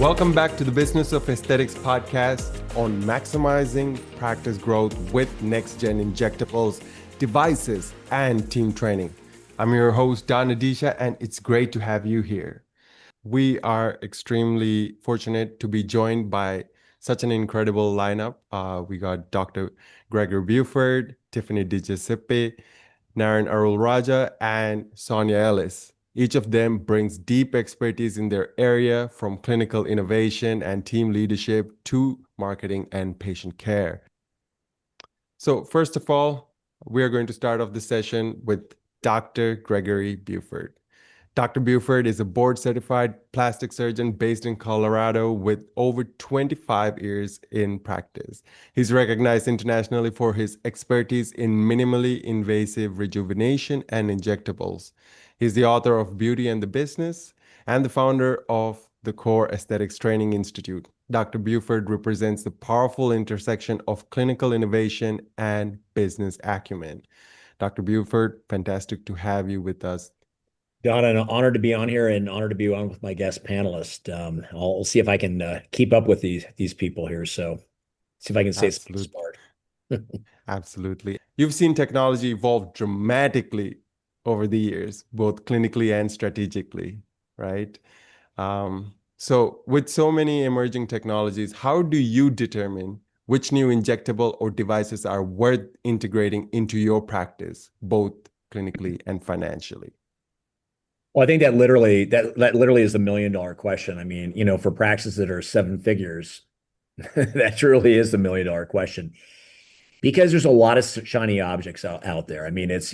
Welcome back to the Business of Aesthetics podcast on maximizing practice growth with next-gen injectables, devices, and team training. I'm your host, Don Adisha, and it's great to have you here. We are extremely fortunate to be joined by such an incredible lineup. We got Dr. Gregory Buford, Tiffany DiGiuseppe, Naren Arulraja, and Sonya Ellis. Each of them brings deep expertise in their area, from clinical innovation and team leadership to marketing and patient care. So first of all, we are going to start off the session with Dr. Gregory Buford. Dr. Buford is a board-certified plastic surgeon based in Colorado with over 25 years in practice. He's recognized internationally for his expertise in minimally invasive rejuvenation and injectables. He's the author of Beauty and the Business and the founder of the Core Aesthetics Training Institute. Dr. Buford represents the powerful intersection of clinical innovation and business acumen. Dr. Buford, fantastic to have you with us. Don, I'm honored to be on here and honored to be on with my guest panelist. I'll see if I can keep up with these people here. So see if I can say something smart. Absolutely. You've seen technology evolve dramatically over the years, both clinically and strategically, right? So with so many emerging technologies, how do you determine which new injectable or devices are worth integrating into your practice, both clinically and financially? Well, I think that literally is the $1 million question. I mean, for practices that are seven figures, that truly is the $1 million question. Because there's a lot of shiny objects out there. I mean, it's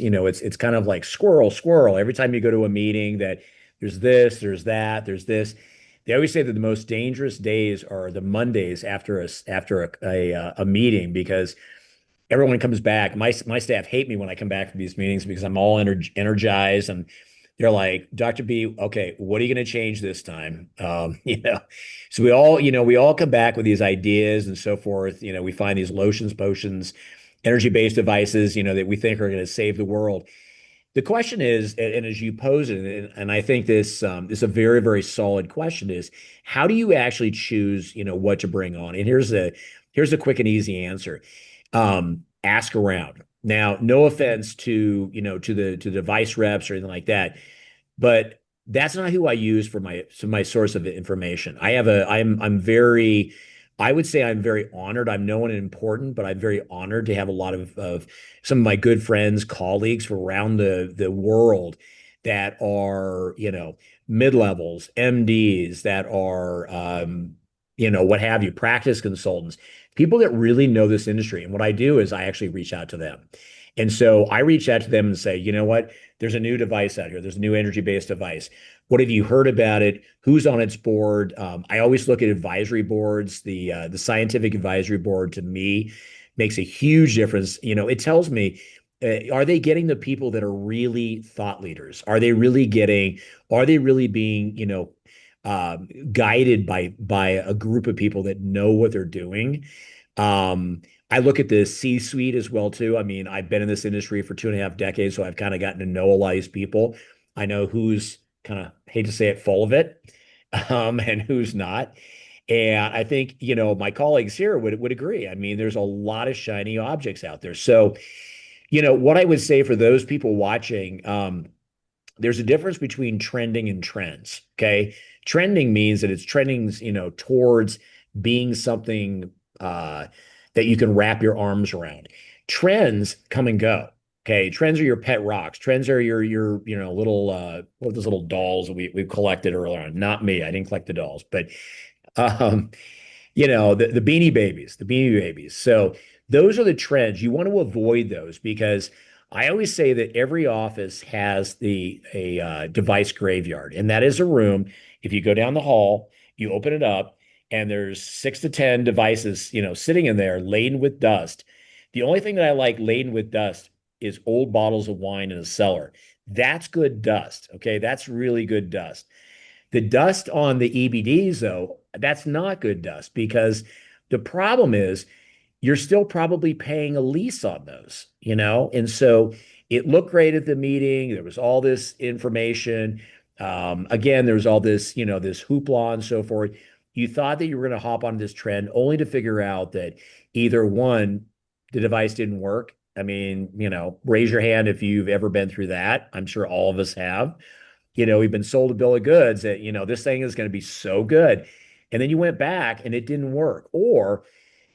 kind of like squirrel. Every time you go to a meeting, that there's this, there's that, there's this. They always say that the most dangerous days are the Mondays after a meeting, because everyone comes back. My staff hate me when I come back from these meetings because I'm all energized, and they're like, Dr. B, okay, what are you going to change this time? So we all come back with these ideas and so forth. We find these lotions, potions, energy-based devices, that we think are going to save the world. The question is, and as you pose it, and I think this is a very, very solid question, is how do you actually choose, what to bring on? And here's a quick and easy answer. Ask around. Now, no offense to the device reps or anything like that, but that's not who I use for my source of information. I would say I'm very honored. I'm known and important, but I'm very honored to have a lot of some of my good friends, colleagues from around the world that are, mid-levels, MDs, that are, what have you, practice consultants, people that really know this industry. And what I do is I actually reach out to them. And so I reach out to them and say, you know what, there's a new device out here. There's a new energy-based device. What have you heard about it? Who's on its board? I always look at advisory boards. The scientific advisory board, to me, makes a huge difference. It tells me, are they getting the people that are really thought leaders? Are they really being, guided by a group of people that know what they're doing? I look at the C-suite as well, too. I mean, I've been in this industry for 2.5 decades, so I've kind of gotten to know a lot of these people. I know who's kind of, hate to say it, full of it, and who's not. And I think, my colleagues here would agree. I mean, there's a lot of shiny objects out there. So, what I would say for those people watching, there's a difference between trending and trends, okay? Trending means that it's trending, towards being something that you can wrap your arms around. Trends come and go. Okay, trends are your pet rocks. Trends are your little what are those little dolls that we've collected earlier on? Not me, I didn't collect the dolls, but the Beanie Babies. So those are the trends. You want to avoid those, because I always say that every office has a device graveyard, and that is a room. If you go down the hall, you open it up, and there's 6 to 10 devices, sitting in there laden with dust. The only thing that I like laden with dust is old bottles of wine in a cellar. That's good dust. Okay, that's really good dust. The dust on the EBDs, though, that's not good dust, because the problem is you're still probably paying a lease on those, And so it looked great at the meeting. There was all this information. Again, there's all this, this hoopla and so forth. You thought that you were going to hop on this trend only to figure out that either one, the device didn't work. I mean, raise your hand if you've ever been through that. I'm sure all of us have. We've been sold a bill of goods that, this thing is going to be so good. And then you went back and it didn't work. Or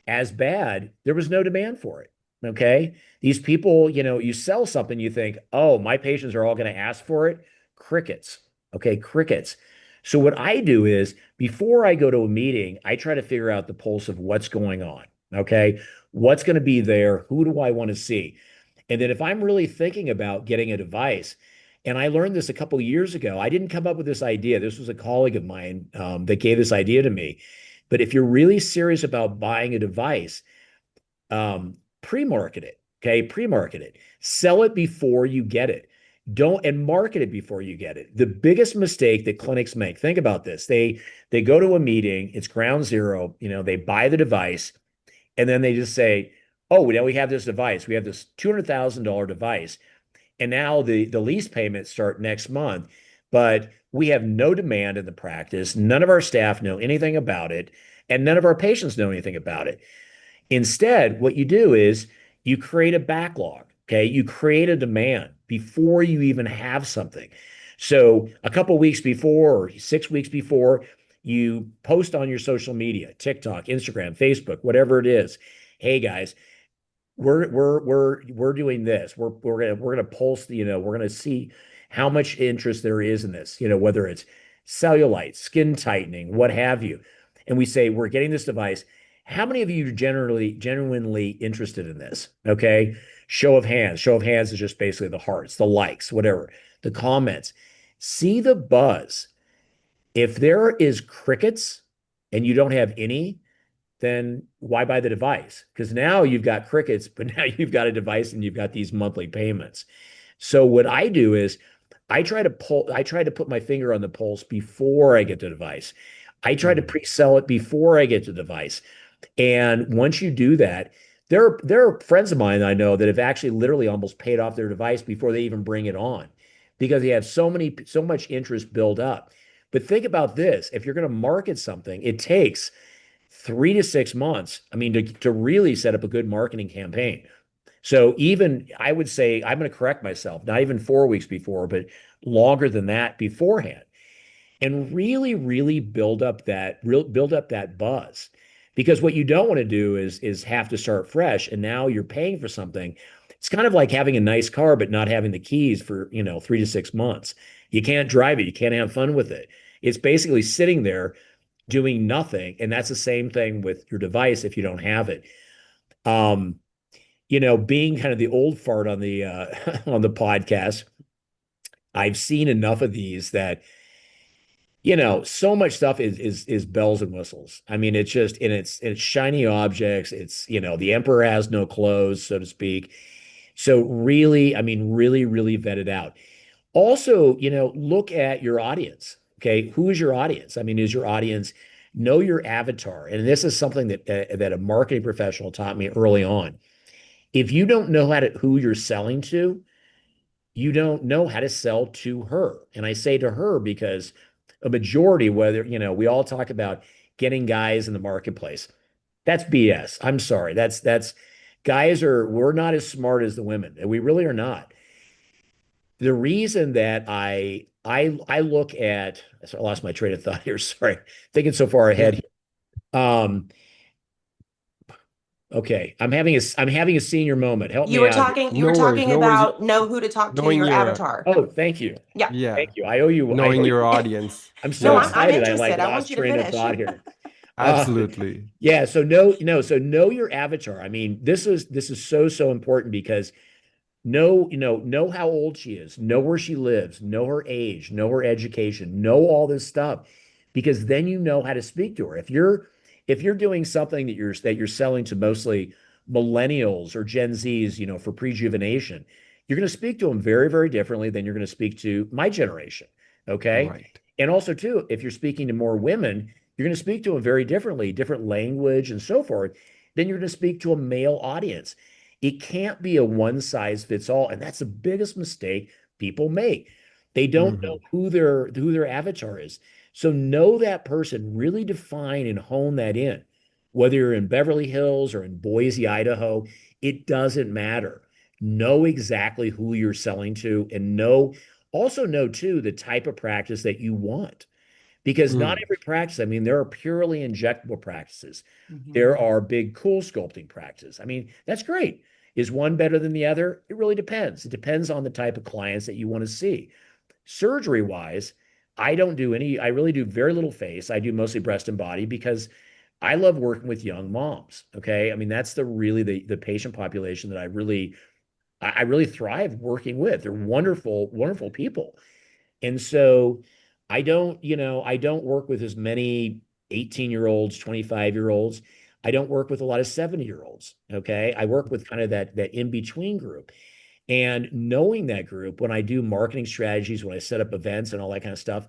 as bad, there was no demand for it. Okay. These people, you sell something, you think, oh, my patients are all going to ask for it. Crickets. Okay. Crickets. So what I do is before I go to a meeting, I try to figure out the pulse of what's going on. Okay. What's going to be there? Who do I want to see? And then if I'm really thinking about getting a device, and I learned this a couple of years ago, I didn't come up with this idea. This was a colleague of mine that gave this idea to me. But if you're really serious about buying a device, pre-market it. Okay, pre-market it. Sell it before you get it. Don't and market it before you get it. The biggest mistake that clinics make. Think about this. They go to a meeting. It's ground zero. They buy the device, and then they just say, "Oh, now we have this device. We have this $200,000 device, and now the lease payments start next month, but we have no demand in the practice. None of our staff know anything about it, and none of our patients know anything about it." Instead, what you do is you create a backlog. Okay. You create a demand before you even have something. So a couple of weeks before or 6 weeks before, you post on your social media, TikTok, Instagram, Facebook, whatever it is. Hey guys, we're doing this. We're gonna pulse. We're gonna see how much interest there is in this. Whether it's cellulite, skin tightening, what have you. And we say we're getting this device. How many of you are genuinely interested in this? Okay. Show of hands. Show of hands is just basically the hearts, the likes, whatever, the comments. See the buzz. If there is crickets and you don't have any, then why buy the device? Because now you've got crickets, but now you've got a device and you've got these monthly payments. So what I do is I try to put my finger on the pulse before I get the device. I try to pre-sell it before I get the device. And once you do that, there are friends of mine I know that have actually literally almost paid off their device before they even bring it on because they have so much interest build up. But think about this. If you're going to market something, it takes 3 to 6 months, I mean, to really set up a good marketing campaign. So even I would say, I'm going to correct myself, not even 4 weeks before, but longer than that beforehand. And really, really build up that buzz. Because what you don't want to do is have to start fresh. And now you're paying for something. It's kind of like having a nice car, but not having the keys for, 3 to 6 months. You can't drive it. You can't have fun with it. It's basically sitting there doing nothing. And that's the same thing with your device if you don't have it. Being kind of the old fart on the on the podcast, I've seen enough of these that so much stuff is bells and whistles. I mean, it's shiny objects. It's, the emperor has no clothes, so to speak. So really, I mean, really, really vet it out. Also, look at your audience. Okay. Who is your audience? I mean, is your audience know your avatar? And this is something that a marketing professional taught me early on. If you don't know who you're selling to, you don't know how to sell to her. And I say to her because a majority, whether, we all talk about getting guys in the marketplace. That's BS. I'm sorry. That's we're not as smart as the women, and we really are not. The reason that I look at, I lost my train of thought here. Sorry, thinking so far ahead. Okay, I'm having a senior moment. Help me out here. You were talking about know who to talk to, Knowing your your avatar. Oh, thank you. Yeah. Yeah. Thank you. I owe you. Knowing your audience. I'm so No, Yeah. I'm excited. I like interested. I want lost you to train of finish. thought here. Absolutely. Yeah. So know your avatar. I mean, this is so important because know how old she is, know where she lives, know her age, know her education, know all this stuff, because then you know how to speak to her. If you're doing something that you're selling to mostly millennials or Gen Zs, for prejuvenation, you're going to speak to them very, very differently than you're going to speak to my generation. Okay. Right. And also too, if you're speaking to more women, you're going to speak to them very differently, different language and so forth. Then you're going to speak to a male audience. It can't be a one size fits all. And that's the biggest mistake people make. They don't know who their avatar is. So know that person, really define and hone that in. Whether you're in Beverly Hills or in Boise, Idaho, it doesn't matter. Know exactly who you're selling to and also know too the type of practice that you want. Because not Mm. every practice, I mean, there are purely injectable practices. There are big, cool sculpting practices. I mean, that's great. Is one better than the other? It really depends. It depends on the type of clients that you want to see. Surgery wise, I really do very little face. I do mostly breast and body because I love working with young moms. Okay. I mean, that's the patient population that I really thrive working with. They're wonderful, wonderful people. And so I don't work with as many 18-year-olds, 25-year-olds. I don't work with a lot of 70-year-olds. Okay. I work with kind of that in-between group. And knowing that group, when I do marketing strategies, when I set up events and all that kind of stuff,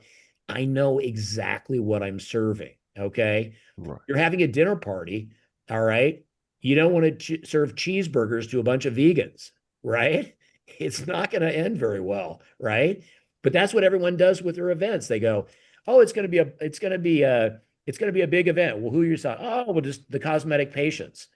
I know exactly what I'm serving. Okay. Right. You're having a dinner party. All right. You don't want to serve cheeseburgers to a bunch of vegans, right? It's not going to end very well, right? But that's what everyone does with their events. They go, "Oh, it's going to be a big event." Well, who are you talking? Oh, well, just the cosmetic patients.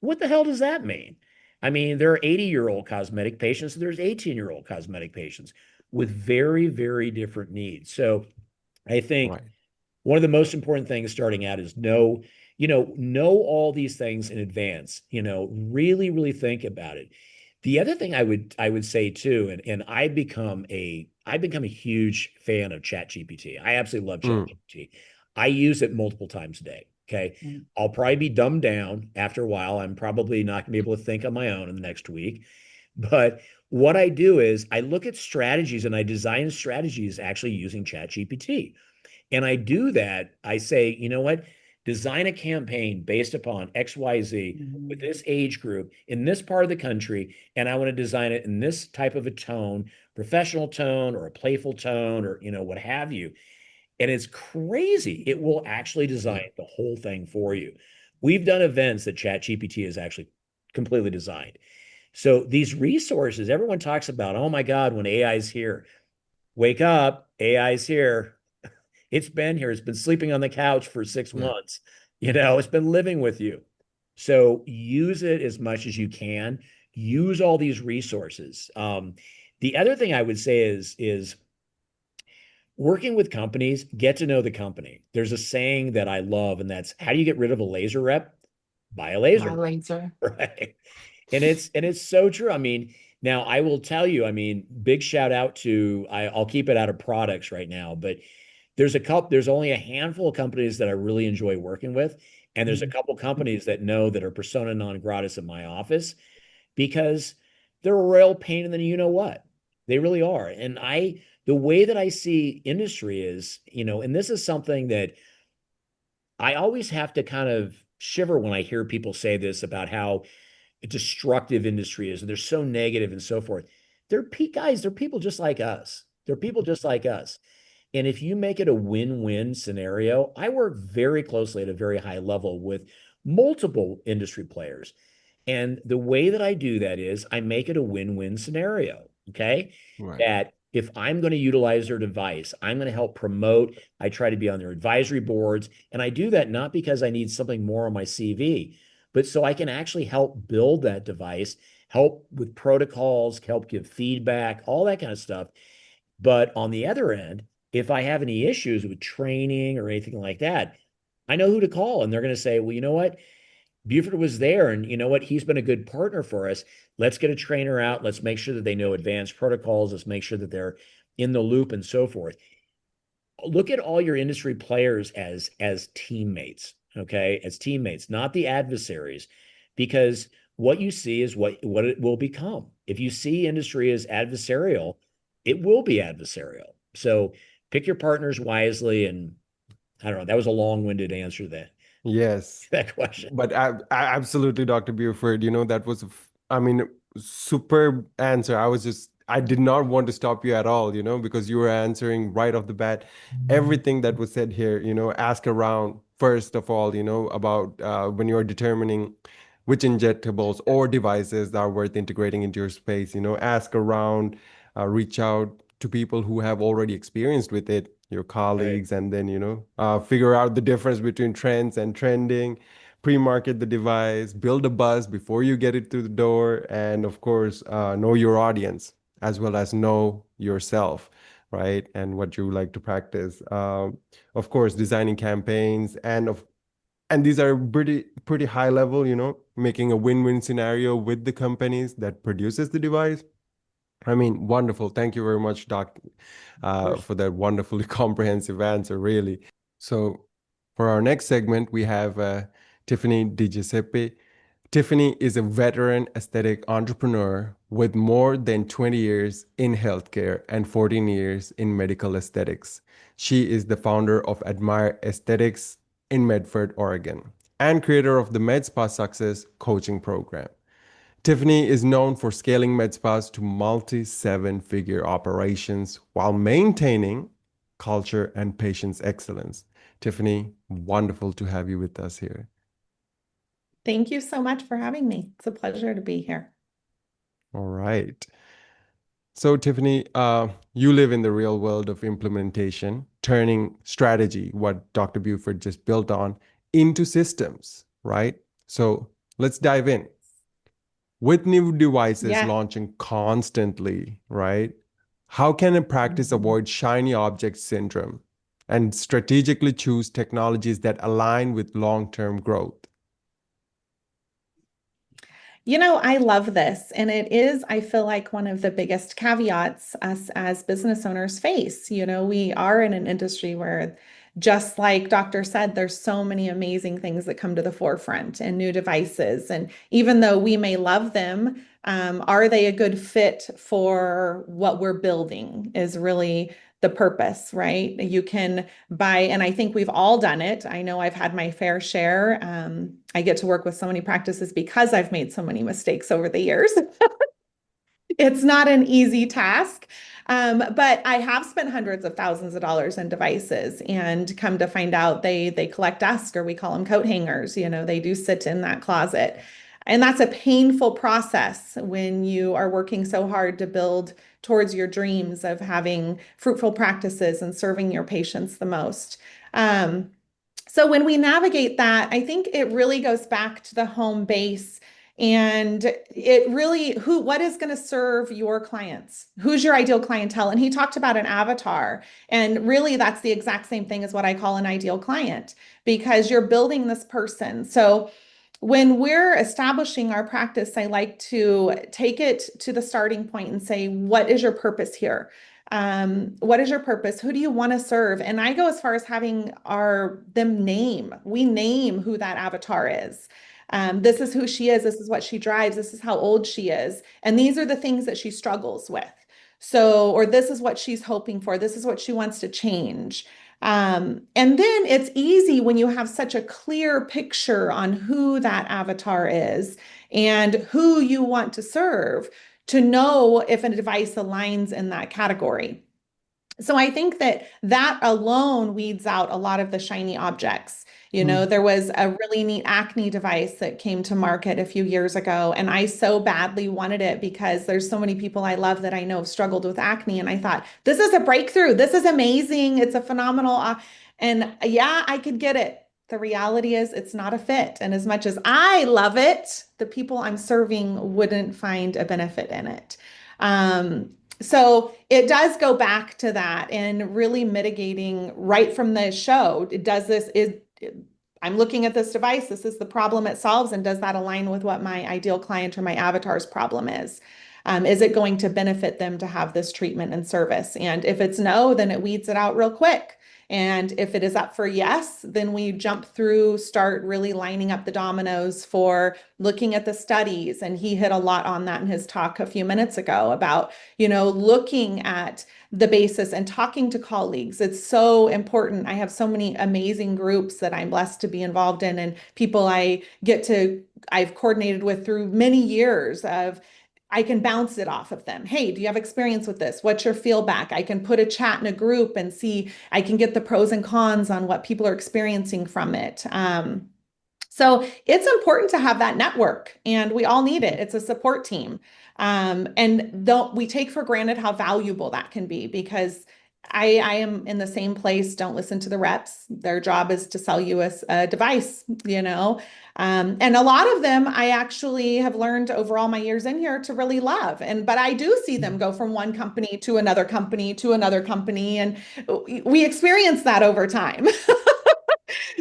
What the hell does that mean? I mean, there are 80-year-old cosmetic patients, and there's 18-year-old cosmetic patients with very, very different needs. So I think Right. one of the most important things starting out is know all these things in advance. Really, really think about it. The other thing I would say too, and I've become a huge fan of ChatGPT. I absolutely love Mm. ChatGPT. I use it multiple times a day. Okay. I'll probably be dumbed down after a while. I'm probably not gonna be able to think on my own in the next week. But what I do is I look at strategies and I design strategies actually using ChatGPT. And I do that. I say, you know what? Design a campaign based upon XYZ with this age group in this part of the country. And I want to design it in this type of a tone, professional tone or a playful tone or, what have you. And it's crazy. It will actually Yeah. design the whole thing for you. We've done events that ChatGPT has actually completely designed. So these resources, everyone talks about, oh my God, when AI is here, wake up, AI is here. It's been here. It's been sleeping on the couch for 6 months. It's been living with you. So use it as much as you can. Use all these resources. The other thing I would say is working with companies, get to know the company. There's a saying that I love, and that's how do you get rid of a laser rep? Buy a laser, My laser. right? And it's so true. I mean, now I will tell you, I mean, big shout out to I'll keep it out of products right now, but there's only a handful of companies that I really enjoy working with. And there's a couple companies that know that are persona non gratis in my office because they're a real pain in the you know what. They really are. And the way that I see industry is, and this is something that I always have to kind of shiver when I hear people say this about how destructive industry is and they're so negative and so forth. They're people just like us. They're people just like us. And if you make it a win-win scenario, I work very closely at a very high level with multiple industry players. And the way that I do that is I make it a win-win scenario. Okay. Right. That if I'm going to utilize their device, I'm going to help promote. I try to be on their advisory boards. And I do that not because I need something more on my CV, but so I can actually help build that device, help with protocols, help give feedback, all that kind of stuff. But on the other end, if I have any issues with training or anything like that, I know who to call. And they're going to say, well, you know what? Buford was there, and you know what? He's been a good partner for us. Let's get a trainer out. Let's make sure that they know advanced protocols. Let's make sure that they're in the loop and so forth. Look at all your industry players as teammates, okay? As teammates, not the adversaries, because what you see is what it will become. If you see industry as adversarial, it will be adversarial. So pick your partners wisely, and I don't know. That was a long-winded answer to that Yes. that question. But absolutely, Dr. Buford, that was, I mean, superb answer. I did not want to stop you at all, because you were answering right off the bat everything that was said here, ask around first of all, about when you're determining which injectables or devices that are worth integrating into your space, ask around, reach out to people who have already experienced with it, your colleagues, and then, figure out the difference between trends and trending, pre-market the device, build a buzz before you get it through the door, and of course, know your audience as well as know yourself, right? And what you like to practice. Of course, designing campaigns and these are pretty high level, making a win-win scenario with the companies that produces the device. I mean, wonderful. Thank you very much, Doc, for that wonderfully comprehensive answer, really. So for our next segment, we have Tiffany DiGiuseppe. Tiffany is a veteran aesthetic entrepreneur with more than 20 years in healthcare and 14 years in medical aesthetics. She is the founder of Admire Aesthetics in Medford, Oregon, and creator of the MedSpa Success coaching program. Tiffany is known for scaling med spas to multi-seven-figure operations while maintaining culture and patient's excellence. Tiffany, wonderful to have you with us here. Thank you so much for having me. It's a pleasure to be here. All right. So, Tiffany, you live in the real world of implementation, turning strategy, what Dr. Buford just built on, into systems, right? So let's dive in. With new devices launching constantly, right? How can a practice avoid shiny object syndrome and strategically choose technologies that align with long-term growth? I love this. And it is, I feel like, one of the biggest caveats us as business owners face. We are in an industry where, just like Doctor said, there's so many amazing things that come to the forefront and new devices. And even though we may love them, are they a good fit for what we're building is really the purpose, right? You can buy, and I think we've all done it. I know I've had my fair share. I get to work with so many practices because I've made so many mistakes over the years. It's not an easy task. But I have spent hundreds of thousands of dollars in devices and come to find out they collect dust, or we call them coat hangers. They do sit in that closet. And that's a painful process when you are working so hard to build towards your dreams of having fruitful practices and serving your patients the most. So when we navigate that, I think it really goes back to the home base. And it really, what is going to serve your clients? Who's your ideal clientele? And he talked about an avatar. And really, that's the exact same thing as what I call an ideal client, because you're building this person. So when we're establishing our practice, I like to take it to the starting point and say, what is your purpose here? What is your purpose? Who do you want to serve? And I go as far as having we name who that avatar is. This is who she is. This is what she drives. This is how old she is. And these are the things that she struggles with. Or this is what she's hoping for. This is what she wants to change. And then it's easy when you have such a clear picture on who that avatar is and who you want to serve to know if a device aligns in that category. So I think that alone weeds out a lot of the shiny objects. There was a really neat acne device that came to market a few years ago, and I so badly wanted it because there's so many people I love that I know have struggled with acne. And I thought, this is a breakthrough. This is amazing. It's a phenomenal. And yeah, I could get it. The reality is it's not a fit. And as much as I love it, the people I'm serving wouldn't find a benefit in it. So it does go back to that and really mitigating right from the show. I'm looking at this device. This is the problem it solves. And does that align with what my ideal client or my avatar's problem is? Is it going to benefit them to have this treatment and service? And if it's no, then it weeds it out real quick. And if it is up for yes, then we jump through, start really lining up the dominoes for looking at the studies. And he hit a lot on that in his talk a few minutes ago about, looking at the basis and talking to colleagues. It's so important. I have so many amazing groups that I'm blessed to be involved in, and people I've coordinated with through many years of, I can bounce it off of them. Hey, do you have experience with this? What's your feedback? I can put a chat in a group and see, I can get the pros and cons on what people are experiencing from it. So it's important to have that network, and we all need it. It's a support team. And we take for granted how valuable that can be, because I am in the same place. Don't listen to the reps. Their job is to sell you a device, you know. And a lot of them I actually have learned over all my years in here to really love. But I do see them go from one company to another company to another company. And we experience that over time.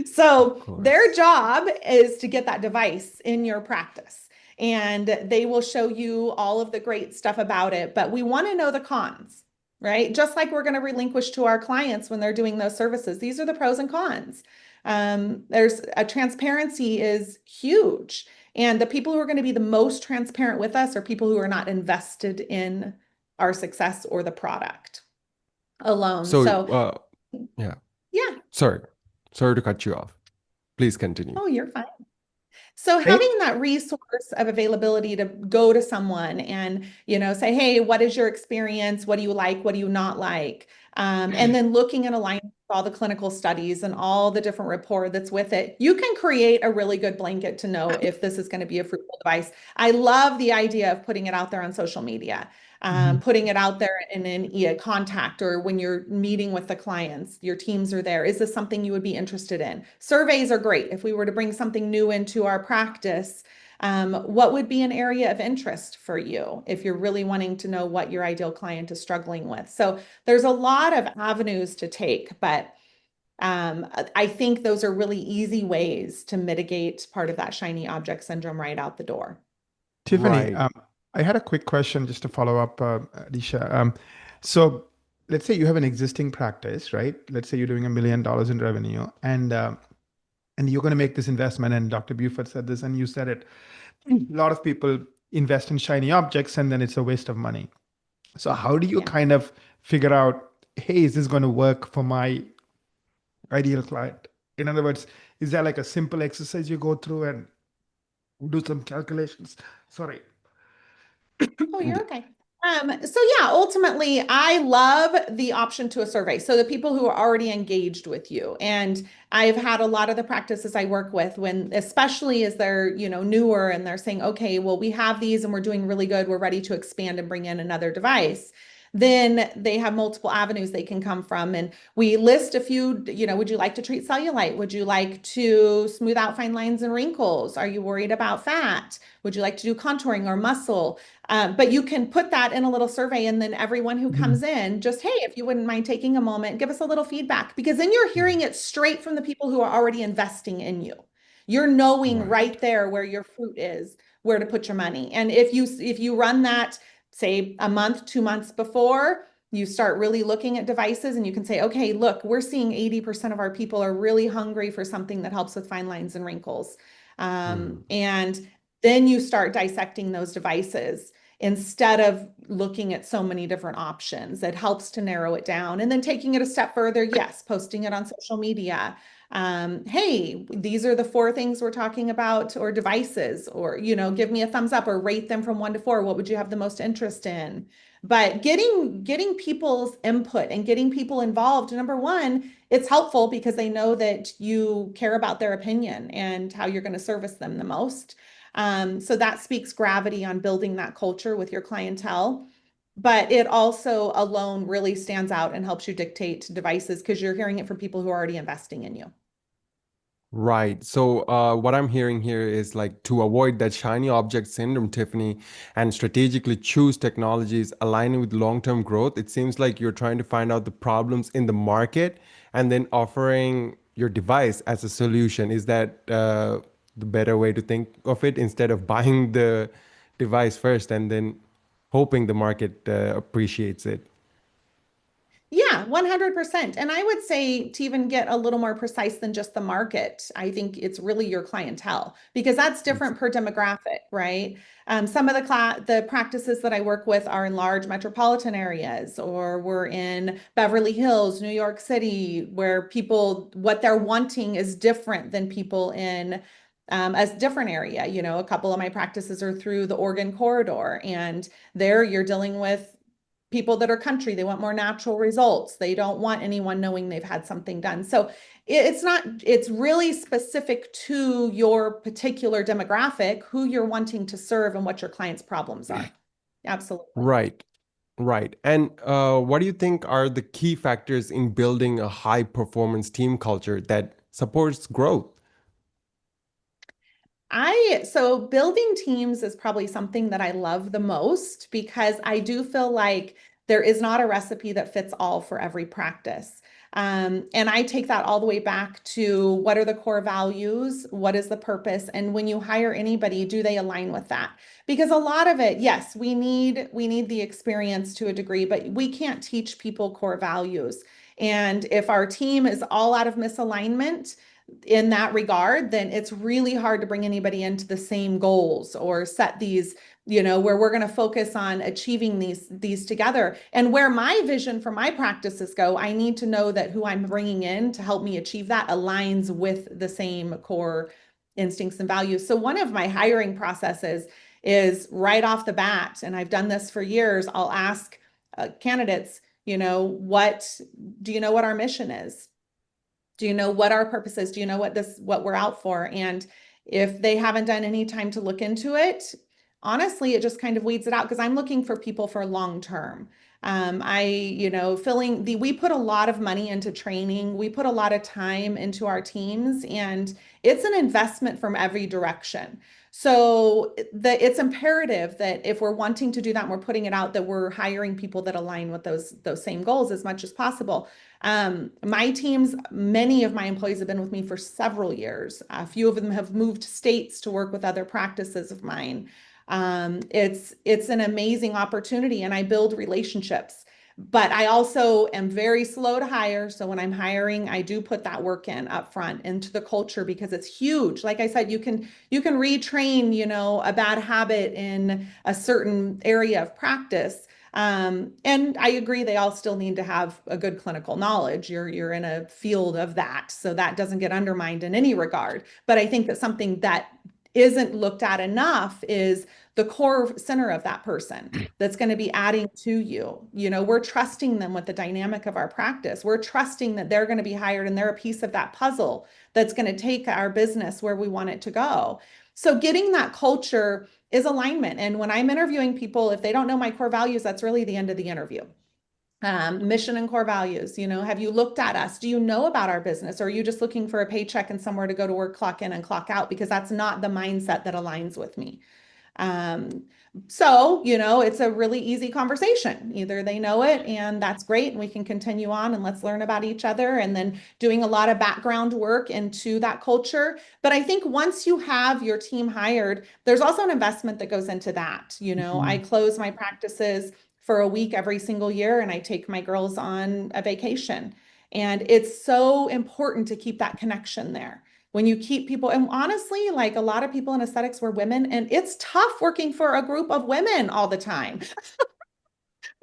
So their job is to get that device in your practice. And they will show you all of the great stuff about it. But we want to know the cons, right? Just like we're going to relinquish to our clients when they're doing those services. These are the pros and cons. There's a transparency is huge. And the people who are going to be the most transparent with us are people who are not invested in our success or the product alone. So, yeah. Yeah. Sorry to cut you off. Please continue. Oh, you're fine. So having that resource of availability to go to someone and, you know, say, hey, what is your experience? What do you like? What do you not like? And then looking at aligning with all the clinical studies and all the different rapport that's with it, you can create a really good blanket to know if this is going to be a fruitful device. I love the idea of putting it out there on social media. Putting it out there in an contact or when you're meeting with the clients, your teams are there. Is this something you would be interested in? Surveys are great. If we were to bring something new into our practice, what would be an area of interest for you if you're really wanting to know what your ideal client is struggling with? So there's a lot of avenues to take, but I think those are really easy ways to mitigate part of that shiny object syndrome right out the door. Tiffany, I had a quick question just to follow up, Disha. So let's say you have an existing practice, right? Let's say you're doing $1 million in revenue and you're going to make this investment. And Dr. Buford said this, and you said it. A lot of people invest in shiny objects and then it's a waste of money. So how do you kind of figure out, hey, is this going to work for my ideal client? In other words, is there like a simple exercise you go through and do some calculations? Sorry. Oh, you're okay. So yeah, ultimately, I love the option to a survey. So the people who are already engaged with you, and I've had a lot of the practices I work with when, especially as they're, you know, newer and they're saying, okay, well, we have these and we're doing really good. We're ready to expand and bring in another device. Then they have multiple avenues they can come from. And we list a few, you know, would you like to treat cellulite? Would you like to smooth out fine lines and wrinkles? Are you worried about fat? Would you like to do contouring or muscle? But you can put that in a little survey, and then everyone who comes in, just, hey, if you wouldn't mind taking a moment, give us a little feedback, because then you're hearing it straight from the people who are already investing in you. You're knowing right there where your fruit is, where to put your money. And if you run that, say a month, 2 months before, you start really looking at devices and you can say, okay, look, we're seeing 80% of our people are really hungry for something that helps with fine lines and wrinkles. And then you start dissecting those devices instead of looking at so many different options. It helps to narrow it down. And then taking it a step further, yes, posting it on social media. Hey, these are the 4 things we're talking about, or devices, or, you know, give me a thumbs up or rate them from 1 to 4. What would you have the most interest in? But getting people's input and getting people involved, number one, it's helpful because they know that you care about their opinion and how you're going to service them the most. So that speaks gravity on building that culture with your clientele. But it also alone really stands out and helps you dictate devices because you're hearing it from people who are already investing in you. Right. So what I'm hearing here is like to avoid that shiny object syndrome, Tiffany, and strategically choose technologies aligning with long-term growth. It seems like you're trying to find out the problems in the market and then offering your device as a solution. Is that the better way to think of it, instead of buying the device first and then hoping the market appreciates it? Yeah, 100%. And I would say to even get a little more precise than just the market, I think it's really your clientele, because that's different per demographic, right? Some of the practices that I work with are in large metropolitan areas, or we're in Beverly Hills, New York City, where people, what they're wanting is different than people in a different area. You know, a couple of my practices are through the Oregon corridor, and there you're dealing with people that are country. They want more natural results. They don't want anyone knowing they've had something done. So it's really specific to your particular demographic, who you're wanting to serve and what your client's problems are. Absolutely. Right. Right. And what do you think are the key factors in building a high performance team culture that supports growth? So building teams is probably something that I love the most because I do feel like there is not a recipe that fits all for every practice. And I take that all the way back to what are the core values? What is the purpose? And when you hire anybody, do they align with that? Because a lot of it, yes, we need the experience to a degree, but we can't teach people core values. And if our team is all out of misalignment, in that regard, then it's really hard to bring anybody into the same goals or set these, where we're going to focus on achieving these together. And where my vision for my practices go, I need to know that who I'm bringing in to help me achieve that aligns with the same core instincts and values. So one of my hiring processes is right off the bat, and I've done this for years, I'll ask candidates, what do you know what our mission is? Do you know what our purpose is? Do you know what we're out for? And if they haven't done any time to look into it, honestly, it just kind of weeds it out because I'm looking for people for long term. We put a lot of money into training. We put a lot of time into our teams, and it's an investment from every direction. So it's imperative that if we're wanting to do that and we're putting it out, that we're hiring people that align with those same goals as much as possible. My teams, many of my employees have been with me for several years. A few of them have moved states to work with other practices of mine. It's an amazing opportunity, and I build relationships. But I also am very slow to hire. So when I'm hiring, I do put that work in up front into the culture because it's huge. Like I said, you can retrain, a bad habit in a certain area of practice. And I agree, they all still need to have a good clinical knowledge. You're in a field of that, so that doesn't get undermined in any regard. But I think that something that isn't looked at enough is the core center of that person that's going to be adding to you. We're trusting them with the dynamic of our practice. We're trusting that they're going to be hired and they're a piece of that puzzle that's going to take our business where we want it to go. So getting that culture is alignment. And when I'm interviewing people, if they don't know my core values, that's really the end of the interview. Mission and core values, have you looked at us? Do you know about our business? Or are you just looking for a paycheck and somewhere to go to work, clock in and clock out? Because that's not the mindset that aligns with me. So, it's a really easy conversation. Either they know it and that's great, and we can continue on and let's learn about each other, and then doing a lot of background work into that culture. But I think once you have your team hired, there's also an investment that goes into that. I close my practices for a week every single year, and I take my girls on a vacation. And it's so important to keep that connection there. When you keep people, and honestly, like a lot of people in aesthetics were women, and it's tough working for a group of women all the time.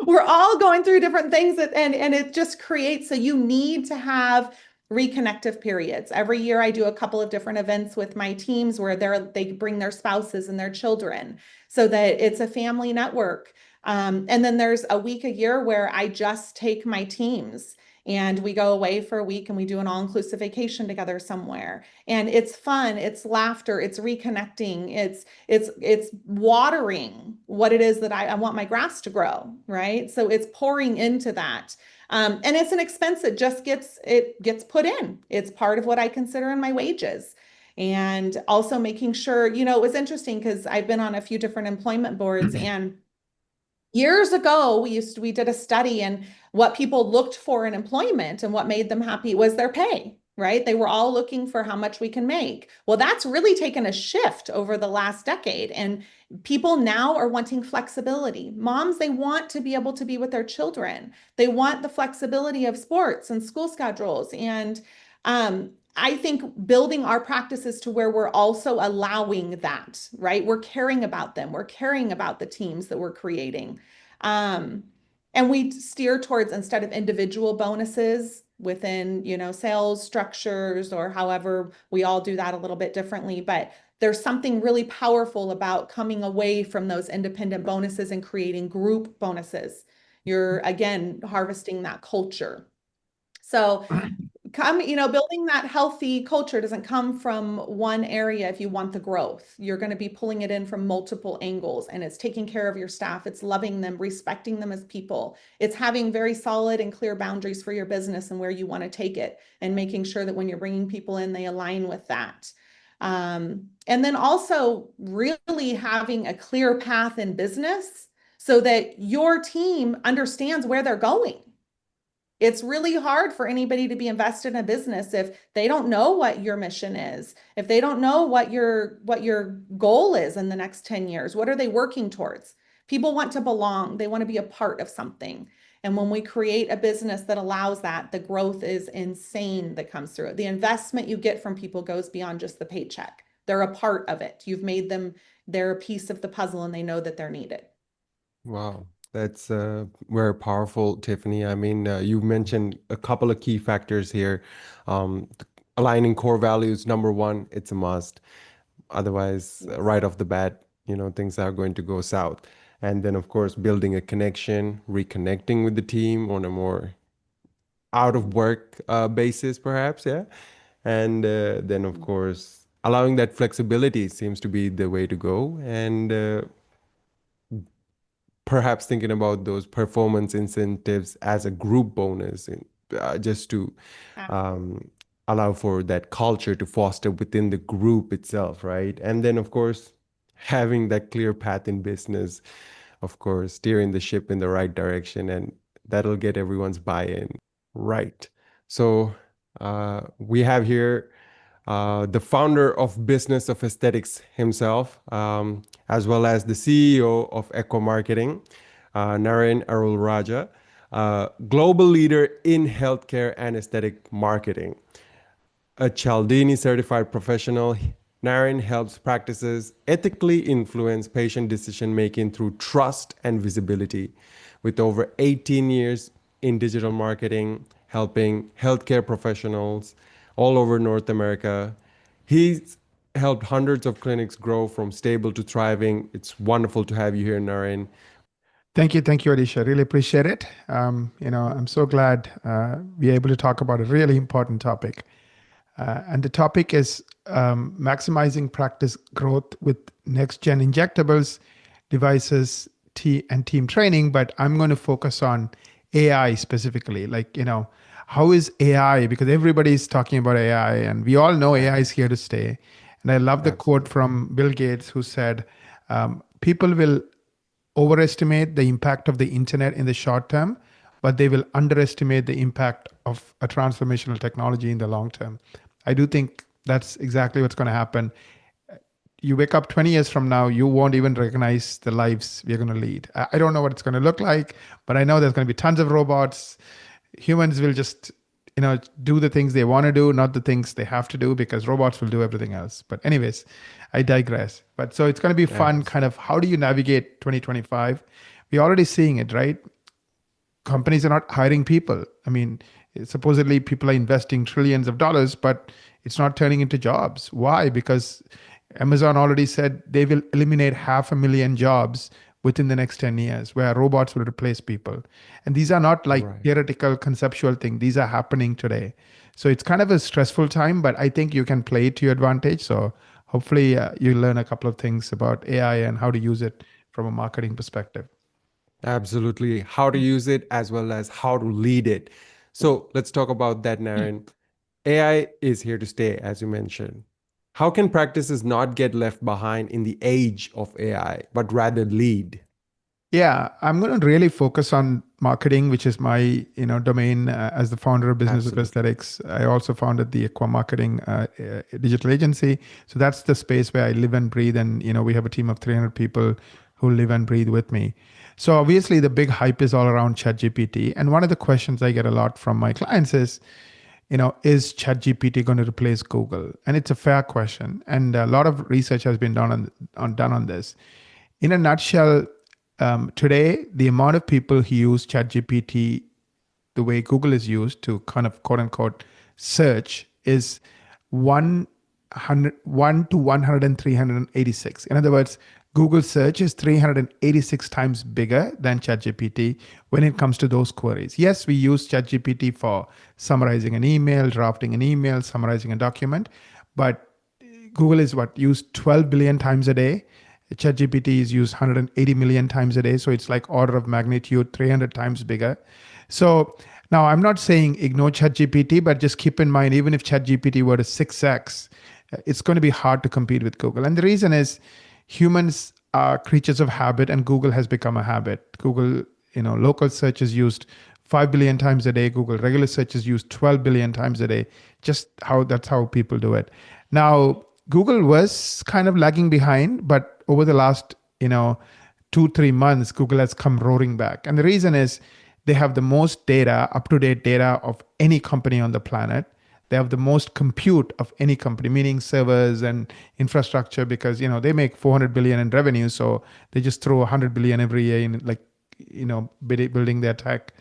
We're all going through different things and it just creates, so you need to have reconnective periods. Every year I do a couple of different events with my teams where they bring their spouses and their children so that it's a family network. And then there's a week a year where I just take my teams and we go away for a week and we do an all-inclusive vacation together somewhere. And it's fun, it's laughter, it's reconnecting, it's watering what it is that I want my grass to grow, right? So it's pouring into that. And it's an expense that just gets put in. It's part of what I consider in my wages. And also making sure, it was interesting because I've been on a few different employment boards, and years ago, we did a study, and what people looked for in employment and what made them happy was their pay, right? They were all looking for how much we can make. Well, that's really taken a shift over the last decade, and people now are wanting flexibility. Moms, they want to be able to be with their children. They want the flexibility of sports and school schedules. And I think building our practices to where we're also allowing that, right? We're caring about them. We're caring about the teams that we're creating. And we steer towards, instead of individual bonuses within, sales structures, or however, we all do that a little bit differently, but there's something really powerful about coming away from those independent bonuses and creating group bonuses. You're, again, harvesting that culture. So Building that healthy culture doesn't come from one area if you want the growth. You're going to be pulling it in from multiple angles, and it's taking care of your staff. It's loving them, respecting them as people. It's having very solid and clear boundaries for your business and where you want to take it, and making sure that when you're bringing people in, they align with that. And then also really having a clear path in business so that your team understands where they're going. It's really hard for anybody to be invested in a business if they don't know what your mission is, if they don't know what your goal is in the next 10 years. What are they working towards? People want to belong. They want to be a part of something. And when we create a business that allows that, the growth is insane that comes through it. The investment you get from people goes beyond just the paycheck. They're a part of it. You've made them, they're a piece of the puzzle, and they know that they're needed. Wow, that's very powerful, Tiffany. I mean, you mentioned a couple of key factors here. Aligning core values, number one, it's a must. Otherwise, right off the bat, things are going to go south. And then, of course, building a connection, reconnecting with the team on a more out of work basis, perhaps, yeah. And then, of course, allowing that flexibility seems to be the way to go. And perhaps thinking about those performance incentives as a group bonus, just to allow for that culture to foster within the group itself, right? And then, of course, having that clear path in business, of course, steering the ship in the right direction, and that'll get everyone's buy-in right. So we have here the founder of Business of Aesthetics himself, as well as the CEO of Eco Marketing, Naren Arulraja, global leader in healthcare and aesthetic marketing. A Cialdini certified professional, Naren helps practices ethically influence patient decision making through trust and visibility. With over 18 years in digital marketing, helping healthcare professionals all over North America, he's helped hundreds of clinics grow from stable to thriving. It's wonderful to have you here, Naren. Thank you, Adisha. Really appreciate it. I'm so glad we're able to talk about a really important topic. And the topic is maximizing practice growth with next-gen injectables, devices, and team training. But I'm going to focus on AI specifically. How is AI? Because everybody's talking about AI, and we all know AI is here to stay. And I love the quote from Bill Gates, who said, people will overestimate the impact of the internet in the short term, but they will underestimate the impact of a transformational technology in the long term. I do think that's exactly what's going to happen. You wake up 20 years from now, you won't even recognize the lives we're going to lead. I don't know what it's going to look like, but I know there's going to be tons of robots. Humans will just, do the things they want to do, not the things they have to do, because robots will do everything else. But anyways, I digress. But so it's going to be fun, kind of, how do you navigate 2025? We're already seeing it, right? Companies are not hiring people. I mean, supposedly people are investing trillions of dollars, but it's not turning into jobs. Why? Because Amazon already said they will eliminate 500,000 jobs within the next 10 years, where robots will replace people. And these are not theoretical, conceptual things. These are happening today. So it's kind of a stressful time, but I think you can play it to your advantage. So hopefully you learn a couple of things about AI and how to use it from a marketing perspective. Absolutely. How to use it as well as how to lead it. So let's talk about that, Naren. AI is here to stay, as you mentioned. How can practices not get left behind in the age of AI, but rather lead? Yeah, I'm going to really focus on marketing, which is my domain as the founder of Business of Aesthetics. I also founded the Aqua Marketing digital agency. So that's the space where I live and breathe. And we have a team of 300 people who live and breathe with me. So obviously the big hype is all around ChatGPT. And one of the questions I get a lot from my clients is ChatGPT going to replace Google? And it's a fair question. And a lot of research has been done on this. In a nutshell, today, the amount of people who use ChatGPT the way Google is used to kind of quote unquote search is 1 to 100 and 386. In other words, Google search is 386 times bigger than ChatGPT when it comes to those queries. Yes, we use ChatGPT for summarizing an email, drafting an email, summarizing a document, but Google is used 12 billion times a day. ChatGPT is used 180 million times a day. So it's like order of magnitude 300 times bigger. So now I'm not saying ignore ChatGPT, but just keep in mind, even if ChatGPT were to 6x, it's going to be hard to compete with Google. And the reason is humans are creatures of habit, and Google has become a habit. Google, local search is used 5 billion times a day. Google regular search is used 12 billion times a day. That's how people do it. Now, Google was kind of lagging behind, but over the last, 2-3 months, Google has come roaring back. And the reason is they have the most data, up-to-date data of any company on the planet. They have the most compute of any company, meaning servers and infrastructure, because, they make 400 billion in revenue. So they just throw 100 billion every year in building their tech.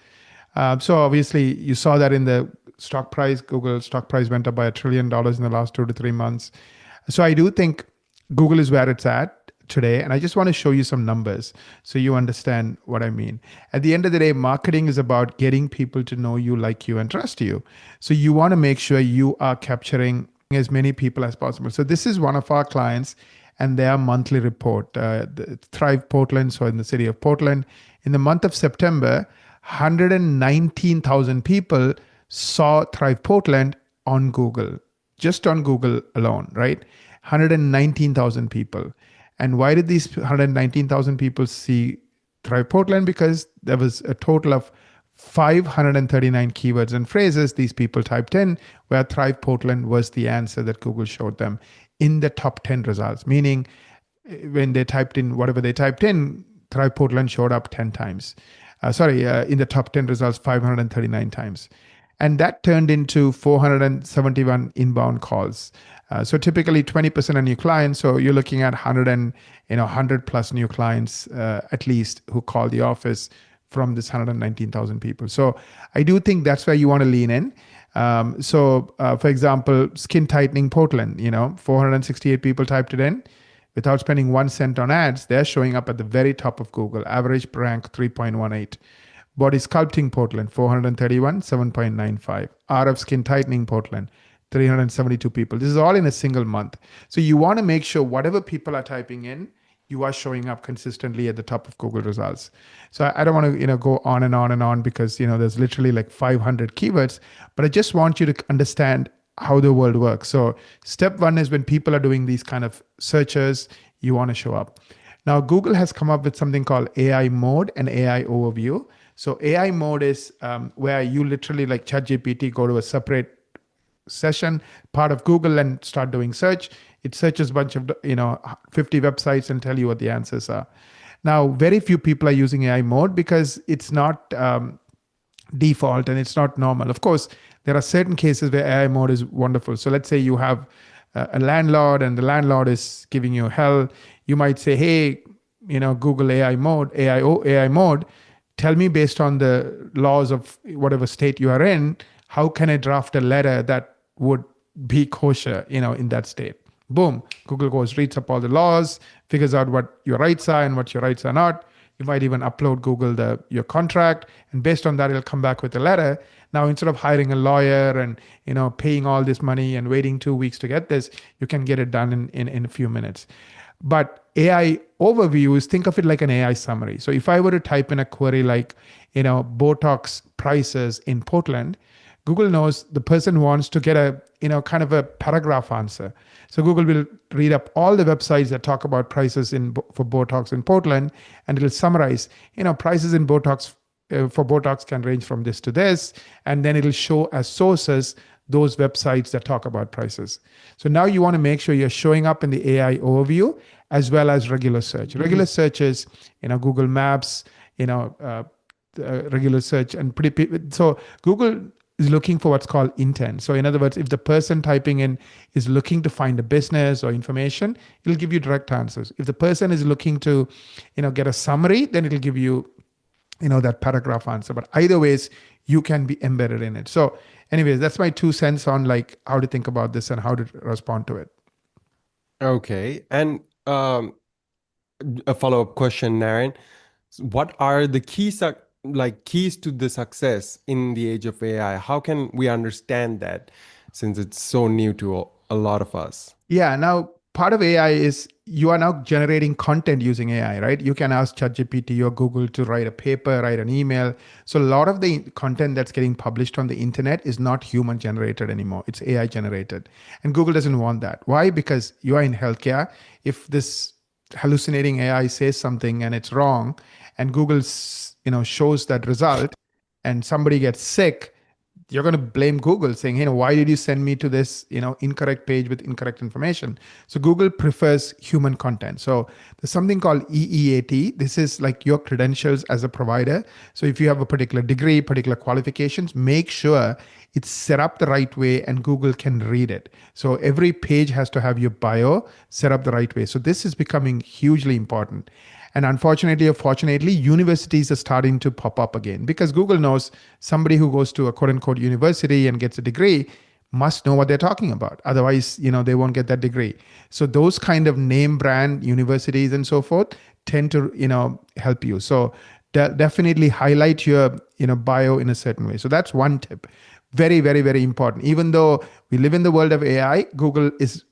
So obviously you saw that in the stock price. Google stock price went up by $1 trillion in the last 2 to 3 months. So I do think Google is where it's at today. And I just want to show you some numbers so you understand what I mean. At the end of the day, marketing is about getting people to know you, like you, and trust you. So you want to make sure you are capturing as many people as possible. So this is one of our clients and their monthly report, the Thrive Portland. So in the city of Portland, in the month of September, 119,000 people saw Thrive Portland on Google, just on Google alone, right? 119,000 people. And why did these 119,000 people see Thrive Portland? Because there was a total of 539 keywords and phrases these people typed in, where Thrive Portland was the answer that Google showed them in the top 10 results. Meaning, when they typed in whatever they typed in, Thrive Portland showed up 10 times. In the top 10 results, 539 times. And that turned into 471 inbound calls. So typically 20% of new clients. So you're looking at 100 plus new clients at least who call the office from this 119,000 people. So I do think that's where you want to lean in. For example, skin tightening Portland, 468 people typed it in. Without spending 1 cent on ads, they're showing up at the very top of Google. Average rank 3.18. Body sculpting Portland, 431, 7.95. RF skin tightening Portland, 372 people. This is all in a single month. So you want to make sure whatever people are typing in, you are showing up consistently at the top of Google results. So I don't want to, go on and on and on because, there's literally like 500 keywords, but I just want you to understand how the world works. So step one is when people are doing these kind of searches, you want to show up. Now, Google has come up with something called AI mode and AI overview. So AI mode is where you literally, like ChatGPT, go to a separate session, part of Google, and start doing search. It searches a bunch of 50 websites and tell you what the answers are. Now, very few people are using AI mode because it's not default and it's not normal. Of course, there are certain cases where AI mode is wonderful. So let's say you have a landlord and the landlord is giving you hell. You might say, hey, Google AI mode, tell me based on the laws of whatever state you are in, how can I draft a letter that would be kosher, in that state? Boom. Google goes, reads up all the laws, figures out what your rights are and what your rights are not. You might even upload Google your contract, and based on that, it'll come back with a letter. Now, instead of hiring a lawyer and paying all this money and waiting 2 weeks to get this, you can get it done in a few minutes. But AI overviews, think of it like an AI summary. So if I were to type in a query like, Botox prices in Portland, Google knows the person wants to get a, kind of a paragraph answer. So Google will read up all the websites that talk about prices for Botox in Portland, and it'll summarize, prices in Botox for Botox can range from this to this, and then it'll show as sources those websites that talk about prices. So now you want to make sure you're showing up in the AI overview as well as regular search. Regular search is, Google Maps, regular search, and so Google is looking for what's called intent. So in other words, if the person typing in is looking to find a business or information, it'll give you direct answers. If the person is looking to, get a summary, then it'll give you, that paragraph answer. But either ways, you can be embedded in it. So anyways, that's my 2 cents on like how to think about this and how to respond to it. Okay. And a follow-up question, Naren. What are the keys to the success in the age of AI? How can we understand that since it's so new to a lot of us? Yeah, now part of AI is you are now generating content using AI, right? You can ask ChatGPT or Google to write a paper, write an email. So a lot of the content that's getting published on the internet is not human generated anymore. It's AI generated. And Google doesn't want that. Why? Because you are in healthcare. If this hallucinating AI says something and it's wrong, and Google's, shows that result and somebody gets sick, you're going to blame Google saying, why did you send me to this, incorrect page with incorrect information? So Google prefers human content. So there's something called EEAT. This is like your credentials as a provider. So if you have a particular degree, particular qualifications, make sure it's set up the right way and Google can read it. So every page has to have your bio set up the right way. So this is becoming hugely important. And unfortunately or fortunately, universities are starting to pop up again because Google knows somebody who goes to a quote unquote university and gets a degree must know what they're talking about. Otherwise, they won't get that degree. So those kind of name brand universities and so forth tend to, help you. So definitely highlight your, bio in a certain way. So that's one tip. Very, very, very important. Even though we live in the world of AI, Google is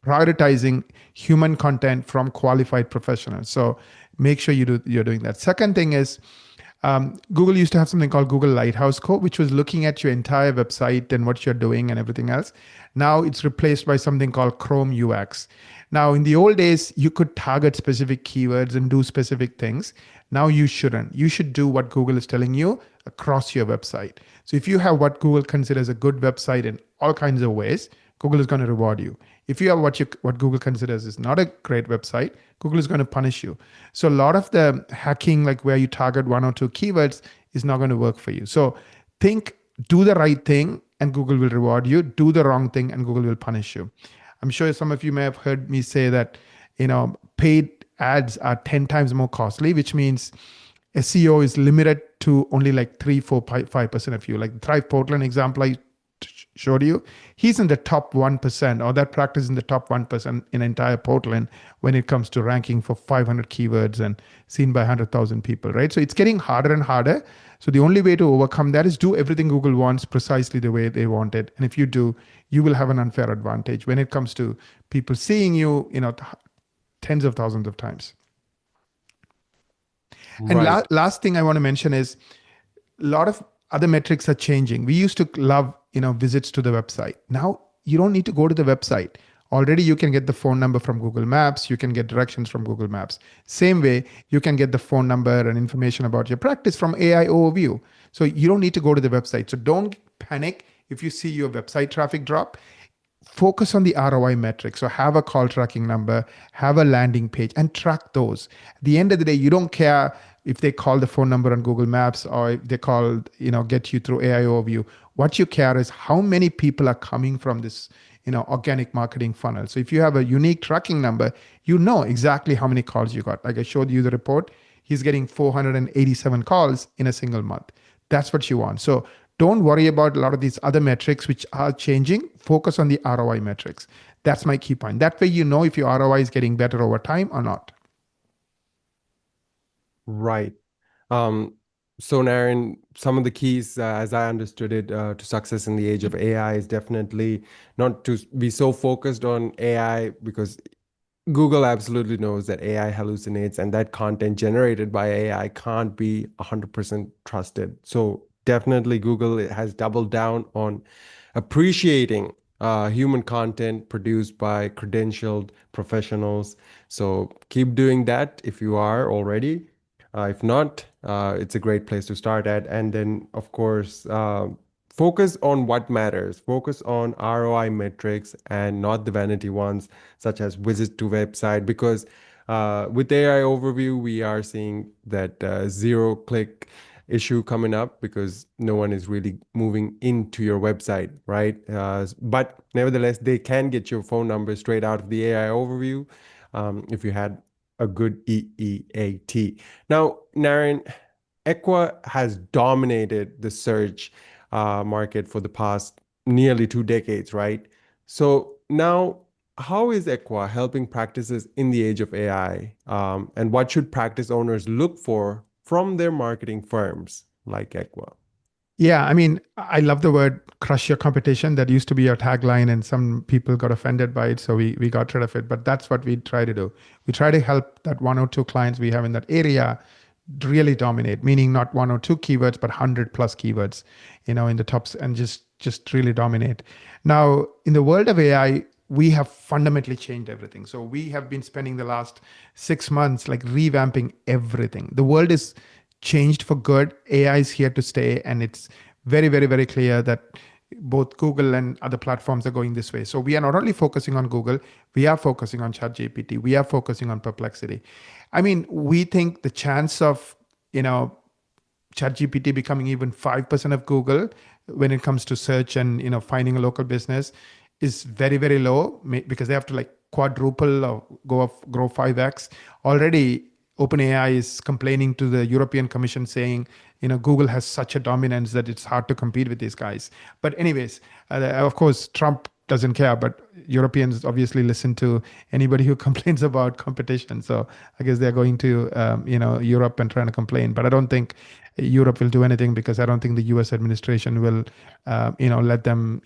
prioritizing human content from qualified professionals. So make sure you're doing that. Second thing is Google used to have something called Google Lighthouse Code, which was looking at your entire website and what you're doing and everything else. Now it's replaced by something called Chrome UX. Now, in the old days, you could target specific keywords and do specific things. Now you shouldn't. You should do what Google is telling you across your website. So if you have what Google considers a good website in all kinds of ways, Google is going to reward you. If you have what Google considers is not a great website, Google is going to punish you. So a lot of the hacking, like where you target one or two keywords, is not going to work for you. So do the right thing and Google will reward you. Do the wrong thing and Google will punish you. I'm sure some of you may have heard me say that, paid ads are 10 times more costly, which means SEO is limited to only like 3, 4, 5% of you. Like the Thrive Portland example I showed you, he's in the top 1%, or that practice in the top 1% in entire Portland when it comes to ranking for 500 keywords and seen by 100,000 people, right? So it's getting harder and harder. So the only way to overcome that is do everything Google wants precisely the way they want it. And if you do, you will have an unfair advantage when it comes to people seeing you, tens of thousands of times. Right. And last thing I want to mention is a lot of other metrics are changing. We used to love, visits to the website. Now you don't need to go to the website. Already you can get the phone number from Google Maps. You can get directions from Google Maps. Same way, you can get the phone number and information about your practice from AI Overview. So you don't need to go to the website. So don't panic if you see your website traffic drop. Focus on the ROI metrics. So have a call tracking number, have a landing page, and track those. At the end of the day, you don't care if they call the phone number on Google Maps or if they call, get you through AI Overview. What you care is how many people are coming from this, organic marketing funnel. So if you have a unique tracking number, you know exactly how many calls you got. Like I showed you the report, he's getting 487 calls in a single month. That's what you want. So don't worry about a lot of these other metrics which are changing. Focus on the ROI metrics. That's my key point. That way you know if your ROI is getting better over time or not. Right. So Naren, some of the keys, as I understood it, to success in the age of AI is definitely not to be so focused on AI, because Google absolutely knows that AI hallucinates and that content generated by AI can't be 100% trusted. So definitely Google has doubled down on appreciating human content produced by credentialed professionals. So keep doing that if you are already. If not, it's a great place to start at. And then, of course, focus on what matters. Focus on ROI metrics and not the vanity ones, such as visits to website. Because with AI overview, we are seeing that zero-click issue coming up because no one is really moving into your website, right? But nevertheless, they can get your phone number straight out of the AI overview if you had a good EEAT. Now, Naren, Equa has dominated the search market for the past nearly 2 decades, right? So now how is Equa helping practices in the age of AI? And what should practice owners look for from their marketing firms like Equa? Yeah, I mean, I love the word crush your competition. That used to be our tagline, and some people got offended by it. So we got rid of it. But that's what we try to do. We try to help that one or two clients we have in that area really dominate, meaning not one or two keywords, but 100 plus keywords, in the tops, and just really dominate. Now, in the world of AI, we have fundamentally changed everything. So we have been spending the last 6 months like revamping everything. The world is changed for good. AI is here to stay, and it's very, very, very clear that both Google and other platforms are going this way. So we are not only focusing on Google, we are focusing on ChatGPT, we are focusing on Perplexity. I mean, we think the chance of, ChatGPT becoming even 5% of Google when it comes to search and, finding a local business is very, very low, because they have to like quadruple or grow 5x. Already OpenAI is complaining to the European Commission saying, Google has such a dominance that it's hard to compete with these guys. But anyways, of course, Trump doesn't care, but Europeans obviously listen to anybody who complains about competition. So I guess they're going to, Europe and trying to complain. But I don't think Europe will do anything, because I don't think the US administration will, let them,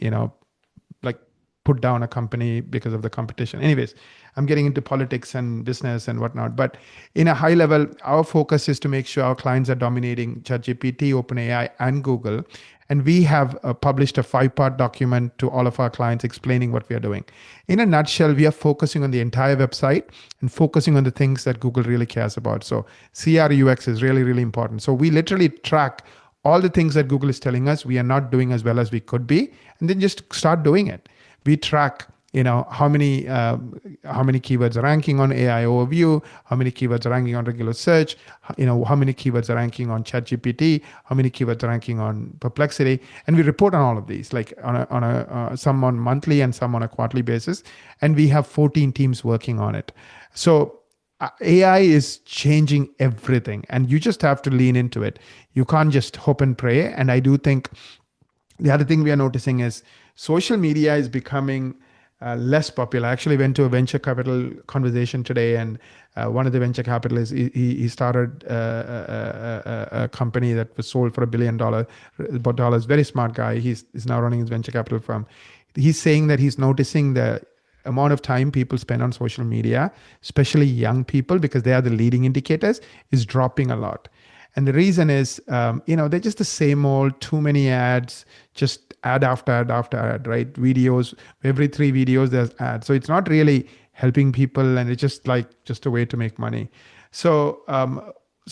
like put down a company because of the competition. Anyways, I'm getting into politics and business and whatnot. But in a high level, our focus is to make sure our clients are dominating ChatGPT, OpenAI, and Google. And we have published a 5-part document to all of our clients explaining what we are doing. In a nutshell, we are focusing on the entire website and focusing on the things that Google really cares about. So CRUX is really, really important. So we literally track all the things that Google is telling us we are not doing as well as we could be, and then just start doing it. We track, how many keywords are ranking on AI overview, how many keywords are ranking on regular search, how many keywords are ranking on ChatGPT, how many keywords are ranking on Perplexity, and we report on all of these, like some on monthly and some on a quarterly basis, and we have 14 teams working on it. So AI is changing everything, and you just have to lean into it. You can't just hope and pray. And I do think the other thing we are noticing is social media is becoming less popular. I actually went to a venture capital conversation today, and one of the venture capitalists, he started a company that was sold for $1 billion. Very smart guy. He's now running his venture capital firm. He's saying that he's noticing the amount of time people spend on social media, especially young people, because they are the leading indicators, is dropping a lot. And the reason is, they're just the same old, too many ads, just ad after ad after ad, right? Videos, every 3 videos, there's ads. So it's not really helping people, and it's just a way to make money. So,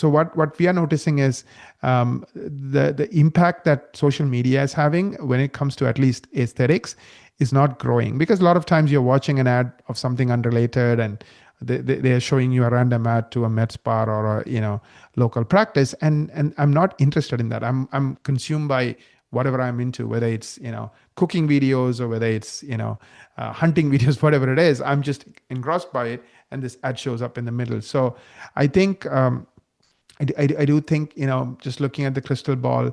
what we are noticing is the impact that social media is having when it comes to at least aesthetics is not growing, because a lot of times you're watching an ad of something unrelated, and they are showing you a random ad to a med spa or a local practice, and I'm not interested in that. I'm consumed by whatever I'm into, whether it's cooking videos or whether it's hunting videos, whatever it is. I'm just engrossed by it, and this ad shows up in the middle. So I think I do think, just looking at the crystal ball,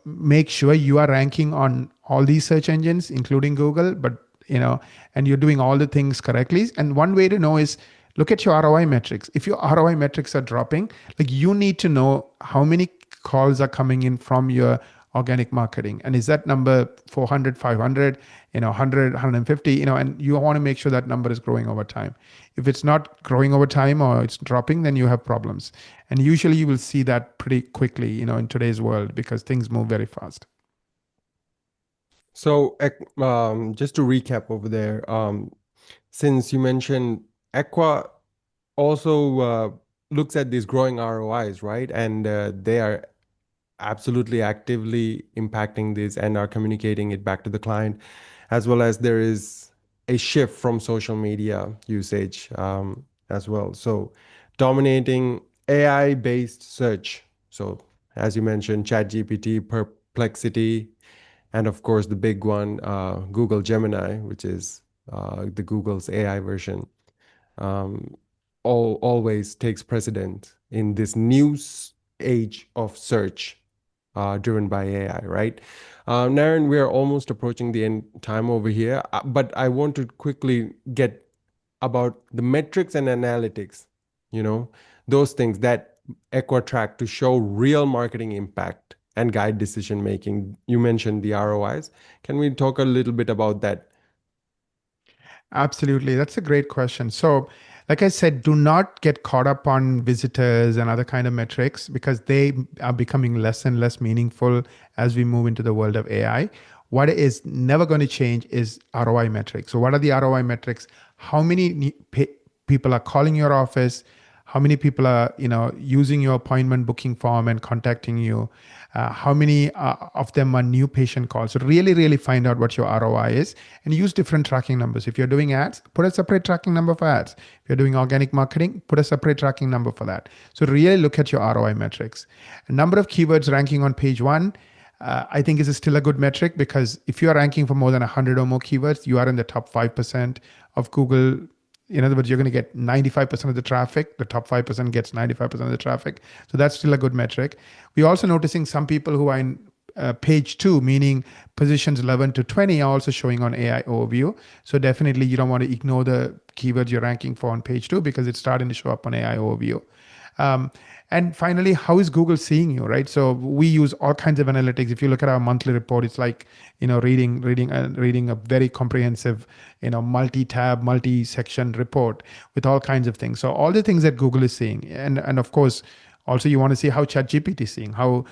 make sure you are ranking on all these search engines, including Google, but and you're doing all the things correctly. And one way to know is look at your ROI metrics. If your ROI metrics are dropping, like, you need to know how many calls are coming in from your organic marketing. And is that number 400, 500, 100, 150, and you want to make sure that number is growing over time. If it's not growing over time or it's dropping, then you have problems. And usually you will see that pretty quickly, in today's world, because things move very fast. So, just to recap over there, since you mentioned Equa also looks at these growing ROIs, right? And they are absolutely actively impacting this and are communicating it back to the client, as well as there is a shift from social media usage as well. So, dominating AI-based search. So, as you mentioned, ChatGPT, Perplexity, and of course, the big one, Google Gemini, which is the Google's AI version, always takes precedent in this new age of search. driven by AI, right? Naren, we are almost approaching the end time over here, but I want to quickly get about the metrics and analytics, those things that Equa track to show real marketing impact and guide decision making. You mentioned the ROIs. Can we talk a little bit about that? Absolutely. That's a great question. So, like I said, do not get caught up on visitors and other kind of metrics because they are becoming less and less meaningful as we move into the world of AI. What is never going to change is ROI metrics. So, what are the ROI metrics? How many people are calling your office? How many people are using your appointment booking form and contacting you? How many of them are new patient calls? So really find out what your ROI is and use different tracking numbers. If you're doing ads, put a separate tracking number for ads. If you're doing organic marketing, put a separate tracking number for that. So really look at your ROI metrics. A number of keywords ranking on page one, I think is still a good metric because if you are ranking for more than 100 or more keywords, you are in the top 5% of Google. In other words, you're going to get 95% of the traffic. The top 5% gets 95% of the traffic. So that's still a good metric. We're also noticing some people who are in page 2, meaning positions 11 to 20, are also showing on AI overview. So definitely you don't want to ignore the keywords you're ranking for on page 2 because it's starting to show up on AI overview. And finally, how is Google seeing you, right? So we use all kinds of analytics. If you look at our monthly report, it's like, reading a very comprehensive, multi-tab, multi-section report with all kinds of things. So all the things that Google is seeing, and of course, also, you want to see how ChatGPT is seeing, how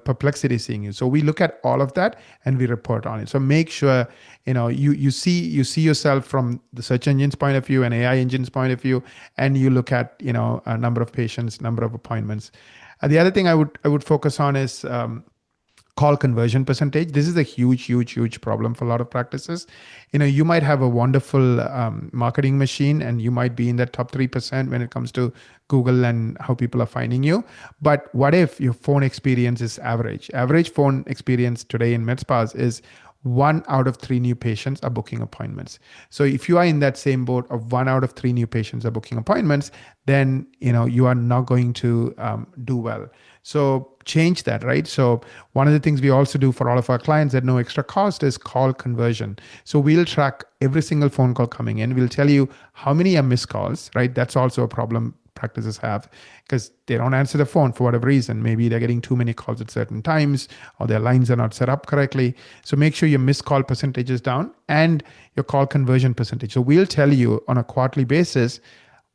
Perplexity is seeing you. So we look at all of that and we report on it. So make sure you see yourself from the search engine's point of view and AI engine's point of view, and you look at a number of patients, number of appointments. The other thing I would focus on is call conversion percentage. This is a huge problem for a lot of practices. You might have a wonderful marketing machine and you might be in that top 3% when it comes to Google and how people are finding you. But what if your phone experience is average? Average phone experience today in med spas is 1 out of 3 new patients are booking appointments. So if you are in that same boat of 1 out of 3 new patients are booking appointments, then you are not going to do well. So change that, right? So one of the things we also do for all of our clients at no extra cost is call conversion. So we'll track every single phone call coming in. We'll tell you how many are missed calls, right? That's also a problem practices have because they don't answer the phone for whatever reason. Maybe they're getting too many calls at certain times or their lines are not set up correctly. So make sure your missed call percentage is down and your call conversion percentage. So we'll tell you on a quarterly basis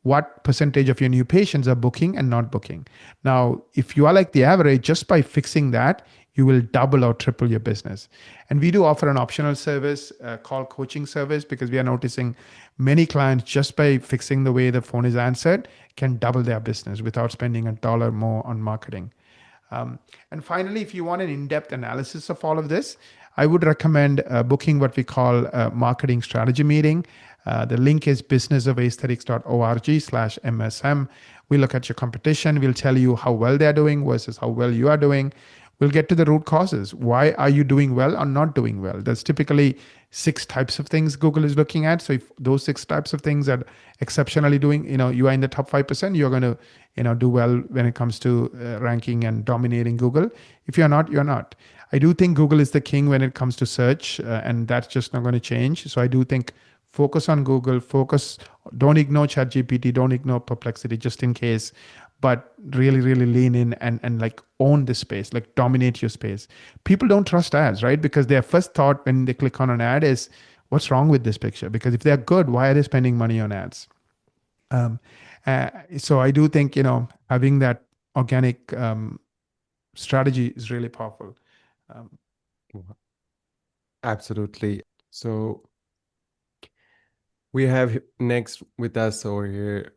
what percentage of your new patients are booking and not booking. Now, if you are like the average, just by fixing that, you will double or triple your business. And we do offer an optional service called coaching service because we are noticing many clients just by fixing the way the phone is answered can double their business without spending $1 more on marketing. And finally, if you want an in-depth analysis of all of this, I would recommend booking what we call a marketing strategy meeting. The link is businessofesthetics.org/MSM. We look at your competition. We'll tell you how well they're doing versus how well you are doing. We'll get to the root causes. Why are you doing well or not doing well? There's typically 6 types of things Google is looking at. So if those 6 types of things are exceptionally doing, you are in the top 5%, you're going to, do well when it comes to ranking and dominating Google. If you're not, you're not. I do think Google is the king when it comes to search, and that's just not going to change. So I do think focus on Google, don't ignore ChatGPT, don't ignore Perplexity just in case, but really lean in and like own this space, like dominate your space. People don't trust ads, right? Because their first thought when they click on an ad is, what's wrong with this picture? Because if they're good, why are they spending money on ads? So I do think, having that organic strategy is really powerful. Absolutely. So we have next with us over here,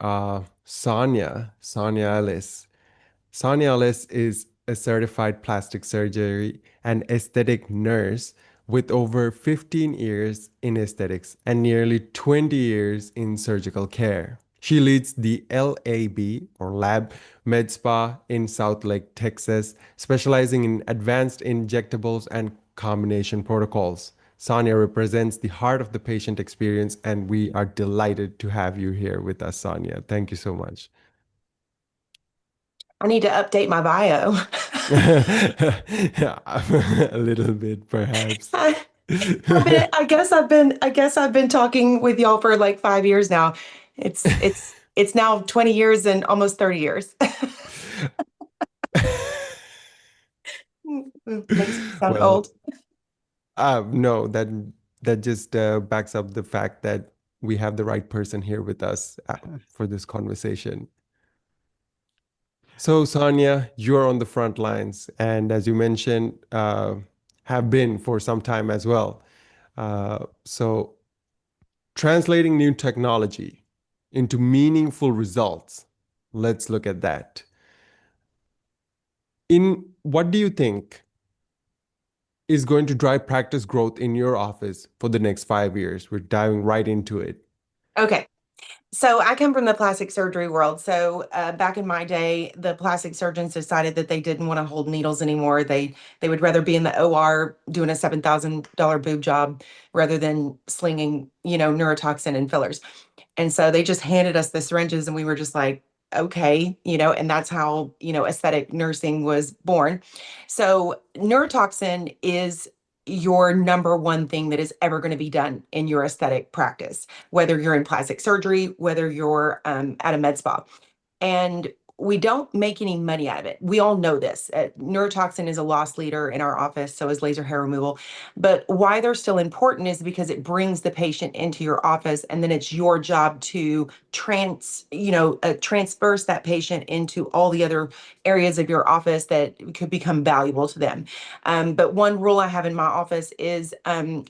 Sonya Ellis. Sonya Ellis is a certified plastic surgery and aesthetic nurse with over 15 years in aesthetics and nearly 20 years in surgical care. She leads the LAB or Lab Med Spa in South Lake, Texas, specializing in advanced injectables and combination protocols. Sonya represents the heart of the patient experience, and we are delighted to have you here with us, Sonya. Thank you so much. I need to update my bio. Yeah, a little bit, perhaps. I guess I've been talking with y'all for like 5 years now. It's now 20 years and almost 30 years. Makes me sound Well, old. no, that just backs up the fact that we have the right person here with us for this conversation. So, Sonya, you're on the front lines, and as you mentioned, have been for some time as well. So, translating new technology into meaningful results. Let's look at that. In what do you think is going to drive practice growth in your office for the next 5 years? We're diving right into it. Okay. So I come from the plastic surgery world. So back in my day, the plastic surgeons decided that they didn't want to hold needles anymore. They would rather be in the OR doing a $7,000 boob job rather than slinging, neurotoxin and fillers. And so they just handed us the syringes and we were just like, okay, and that's how, aesthetic nursing was born. So neurotoxin is your number one thing that is ever going to be done in your aesthetic practice, whether you're in plastic surgery, whether you're at a med spa. And we don't make any money out of it. We all know this. Neurotoxin is a loss leader in our office, so is laser hair removal. But why they're still important is because it brings the patient into your office, and then it's your job to transverse that patient into all the other areas of your office that could become valuable to them. But one rule I have in my office is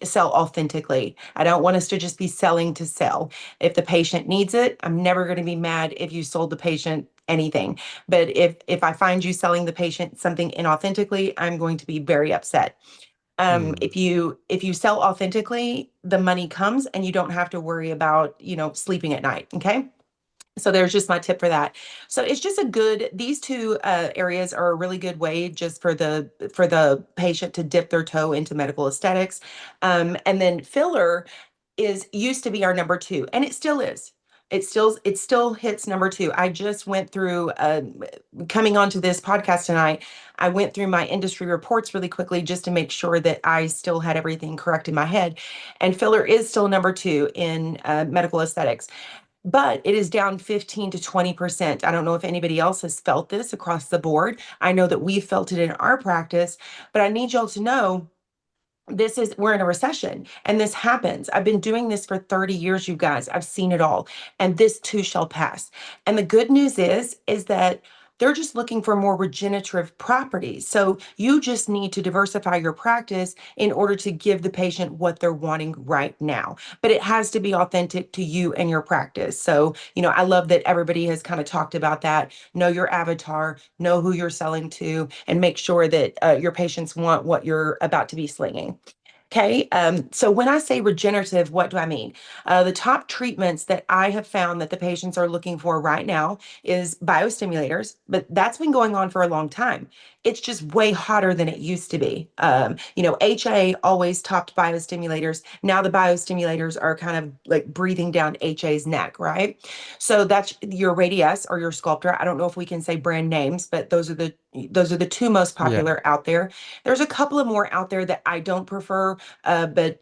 sell authentically. I don't want us to just be selling to sell. If the patient needs it, I'm never going to be mad if you sold the patient anything. But if I find you selling the patient something inauthentically, I'm going to be very upset. If you sell authentically, the money comes and you don't have to worry about, sleeping at night. Okay. So there's just my tip for that. So it's just these two areas are a really good way just for the patient to dip their toe into medical aesthetics. And then filler used to be our number two, and it still is. It still hits number two. I just went through coming onto this podcast tonight. I went through my industry reports really quickly just to make sure that I still had everything correct in my head. And filler is still number two in medical aesthetics, but it is down 15 to 20%. I don't know if anybody else has felt this across the board. I know that we felt it in our practice, but I need y'all to know we're in a recession and this happens. I've been doing this for 30 years, you guys. I've seen it all, and this too shall pass. And the good news is that they're just looking for more regenerative properties. So you just need to diversify your practice in order to give the patient what they're wanting right now. But it has to be authentic to you and your practice. So, I love that everybody has kind of talked about that. Know your avatar, know who you're selling to, and make sure that your patients want what you're about to be slinging. Okay, so when I say regenerative, what do I mean? The top treatments that I have found that the patients are looking for right now is biostimulators, but that's been going on for a long time. It's just way hotter than it used to be. HA always topped biostimulators. Now the biostimulators are kind of like breathing down HA's neck, right? So that's your Radius or your Sculptra. I don't know if we can say brand names, but those are the two most popular out there. There's a couple of more out there that I don't prefer, but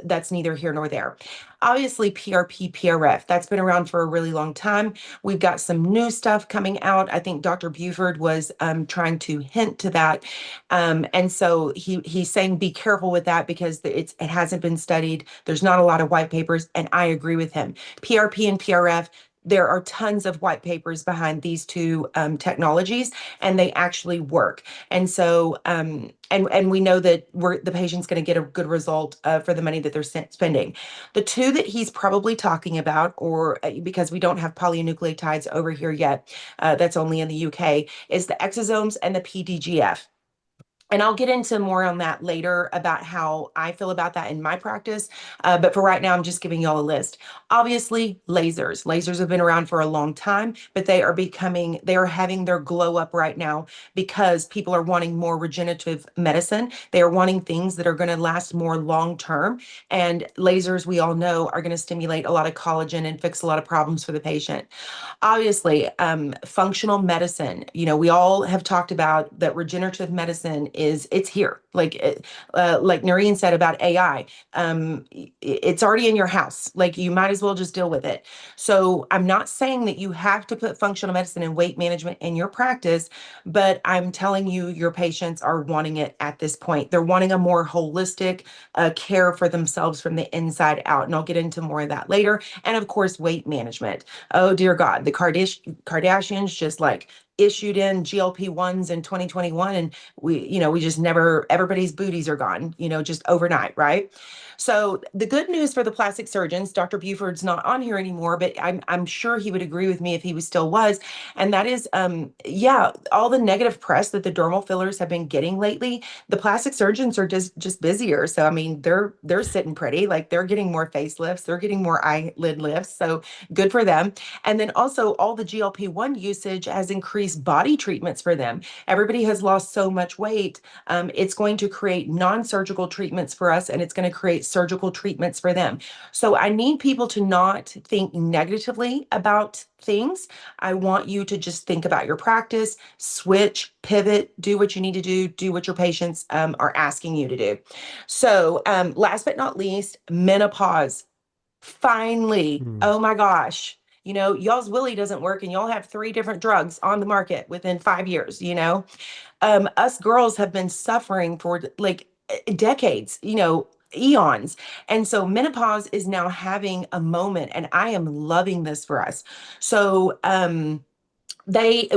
that's neither here nor there. Obviously, PRP, PRF, that's been around for a really long time. We've got some new stuff coming out. I think Dr. Buford was trying to hint to that. And so he's saying be careful with that because it hasn't been studied. There's not a lot of white papers, and I agree with him. PRP and PRF, there are tons of white papers behind these two technologies, and they actually work. And so, and we know that the patient's going to get a good result for the money that they're spending. The two that he's probably talking about, or because we don't have polynucleotides over here yet, that's only in the UK, is the exosomes and the PDGF. And I'll get into more on that later about how I feel about that in my practice. But for right now, I'm just giving y'all a list. Obviously, lasers. Lasers have been around for a long time, but they are having their glow up right now because people are wanting more regenerative medicine. They are wanting things that are going to last more long term. And lasers, we all know, are going to stimulate a lot of collagen and fix a lot of problems for the patient. Obviously, functional medicine, we all have talked about that regenerative medicine it's here. Like Noreen said about AI, it's already in your house. Like you might as well just deal with it. So I'm not saying that you have to put functional medicine and weight management in your practice, but I'm telling you, your patients are wanting it at this point. They're wanting a more holistic care for themselves from the inside out. And I'll get into more of that later. And of course, weight management. Oh dear God, the Kardashians just like issued in GLP-1s in 2021, and we just never, everybody's booties are gone, just overnight, right? So the good news for the plastic surgeons, Dr. Buford's not on here anymore, but I'm sure he would agree with me if he still was. And that is, yeah, all the negative press that the dermal fillers have been getting lately, the plastic surgeons are just busier. So I mean, they're sitting pretty, like they're getting more facelifts, they're getting more eyelid lifts. So good for them. And then also all the GLP-1 usage has increased body treatments for them. Everybody has lost so much weight. It's going to create non-surgical treatments for us, and it's going to create surgical treatments for them. So I need people to not think negatively about things. I want you to just think about your practice, switch, pivot, do what you need to do what your patients are asking you to do. So last but not least, menopause. Finally, oh my gosh, y'all's Willie doesn't work and y'all have 3 different drugs on the market within 5 years, us girls have been suffering for like decades, eons. And so menopause is now having a moment, and I am loving this for us. So, they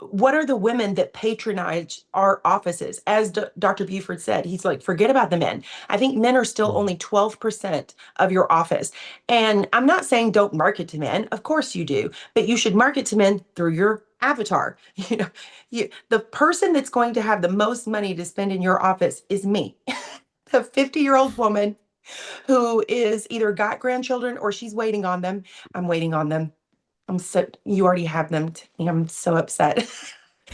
what are the women that patronize our offices? As Dr. Buford said, he's like, forget about the men. I think men are still only 12% of your office. And I'm not saying don't market to men. Of course you do, but you should market to men through your avatar. The person that's going to have the most money to spend in your office is me, the 50-year-old woman who is either got grandchildren or she's waiting on them. I'm waiting on them. You already have them. I'm so upset.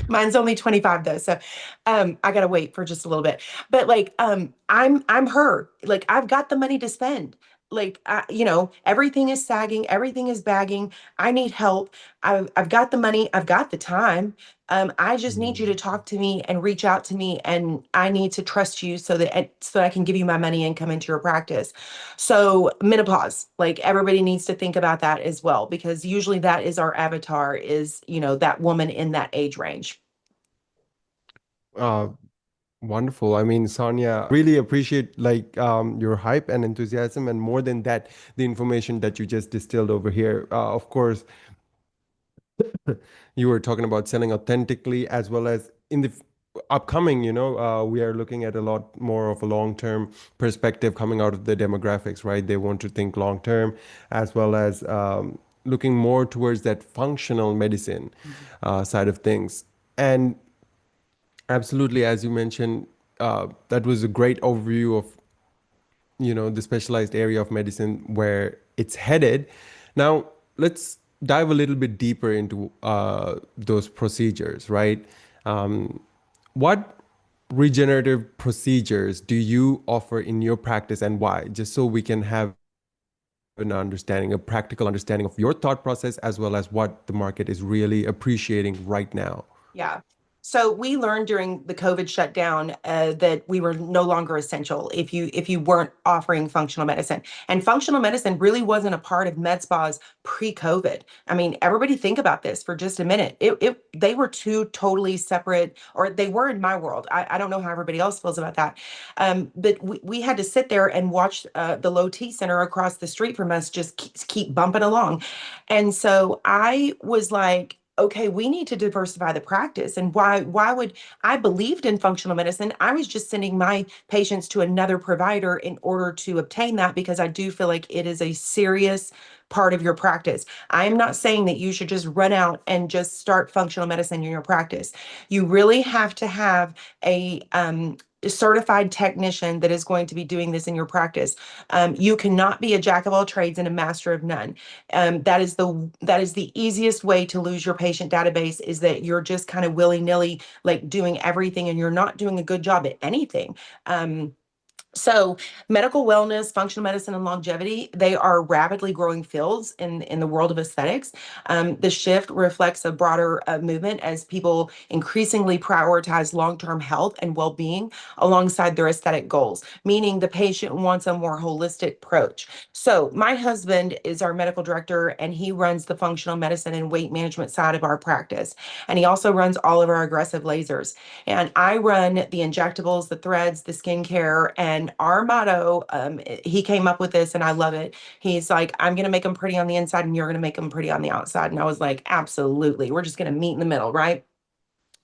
Mine's only 25 though. So I gotta wait for just a little bit. But like I'm her. Like I've got the money to spend. Like everything is sagging, everything is bagging. I need help. I've got the money, I've got the time. I just need you to talk to me and reach out to me, and I need to trust you so I can give you my money and come into your practice. So menopause, like everybody needs to think about that as well, because usually that is our avatar, is that woman in that age range. Uh, Wonderful. I mean, Sonia, really appreciate like your hype and enthusiasm, and more than that, the information that you just distilled over here. Of course, you were talking about selling authentically, as well as in the upcoming, we are looking at a lot more of a long-term perspective coming out of the demographics, right? They want to think long-term, as well as looking more towards that functional medicine side of things. And absolutely, as you mentioned, that was a great overview of, the specialized area of medicine where it's headed. Now, let's dive a little bit deeper into those procedures, right? What regenerative procedures do you offer in your practice, and why? Just so we can have an understanding, a practical understanding of your thought process, as well as what the market is really appreciating right now. Yeah. So we learned during the COVID shutdown that we were no longer essential if you weren't offering functional medicine. And functional medicine really wasn't a part of med spas pre-COVID. I mean, everybody think about this for just a minute. They were 2 totally separate, or they were in my world. I don't know how everybody else feels about that. But we had to sit there and watch the low T center across the street from us just keep bumping along. And so I was like, okay, we need to diversify the practice. And why would I believed in functional medicine? I was just sending my patients to another provider in order to obtain that, because I do feel like it is a serious part of your practice. I am not saying that you should just run out and just start functional medicine in your practice. You really have to have a certified technician that is going to be doing this in your practice. You cannot be a jack of all trades and a master of none. That is the easiest way to lose your patient database, is that you're just kind of willy-nilly like doing everything and you're not doing a good job at anything. So medical wellness, functional medicine, and longevity, they are rapidly growing fields in the world of aesthetics. The shift reflects a broader movement as people increasingly prioritize long-term health and well-being alongside their aesthetic goals, meaning the patient wants a more holistic approach. So my husband is our medical director, and he runs the functional medicine and weight management side of our practice. And he also runs all of our aggressive lasers. And I run the injectables, the threads, the skincare, and our motto, he came up with this and I love it. He's like, I'm going to make them pretty on the inside and you're going to make them pretty on the outside. And I was like, absolutely. We're just going to meet in the middle, right?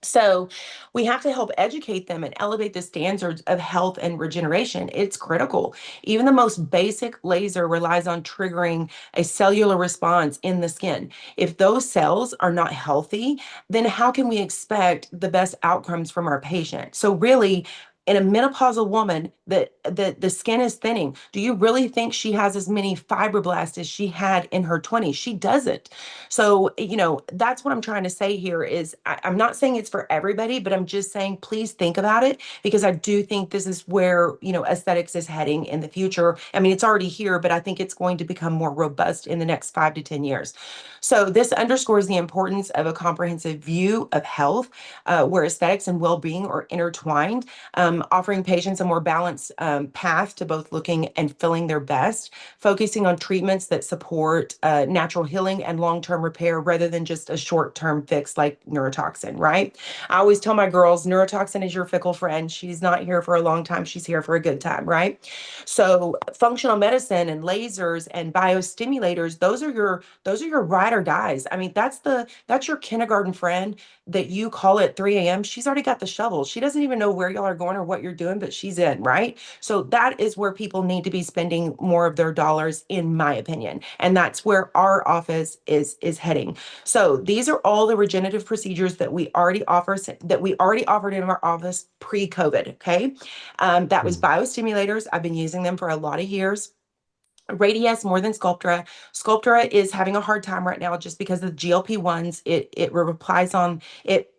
So we have to help educate them and elevate the standards of health and regeneration. It's critical. Even the most basic laser relies on triggering a cellular response in the skin. If those cells are not healthy, then how can we expect the best outcomes from our patient? So really, in a menopausal woman, the skin is thinning. Do you really think she has as many fibroblasts as she had in her 20s? She doesn't. So, that's what I'm trying to say here is I'm not saying it's for everybody, but I'm just saying, please think about it, because I do think this is where, aesthetics is heading in the future. I mean, it's already here, but I think it's going to become more robust in the next 5 to 10 years. So this underscores the importance of a comprehensive view of health, where aesthetics and well-being are intertwined, offering patients a more balanced path to both looking and feeling their best, focusing on treatments that support natural healing and long-term repair rather than just a short-term fix like neurotoxin, right? I always tell my girls, neurotoxin is your fickle friend. She's not here for a long time. She's here for a good time, right? So functional medicine and lasers and biostimulators, those are your ride or dies. I mean, that's your kindergarten friend that you call at 3 a.m. She's already got the shovel. She doesn't even know where y'all are going or what you're doing, but she's in, right? So that is where people need to be spending more of their dollars, in my opinion. And that's where our office is heading. So these are all the regenerative procedures that we already offered in our office pre-COVID. Okay. That was biostimulators. I've been using them for a lot of years. Radius more than Sculptra. Sculptra is having a hard time right now just because of the GLP-1s. It relies on it.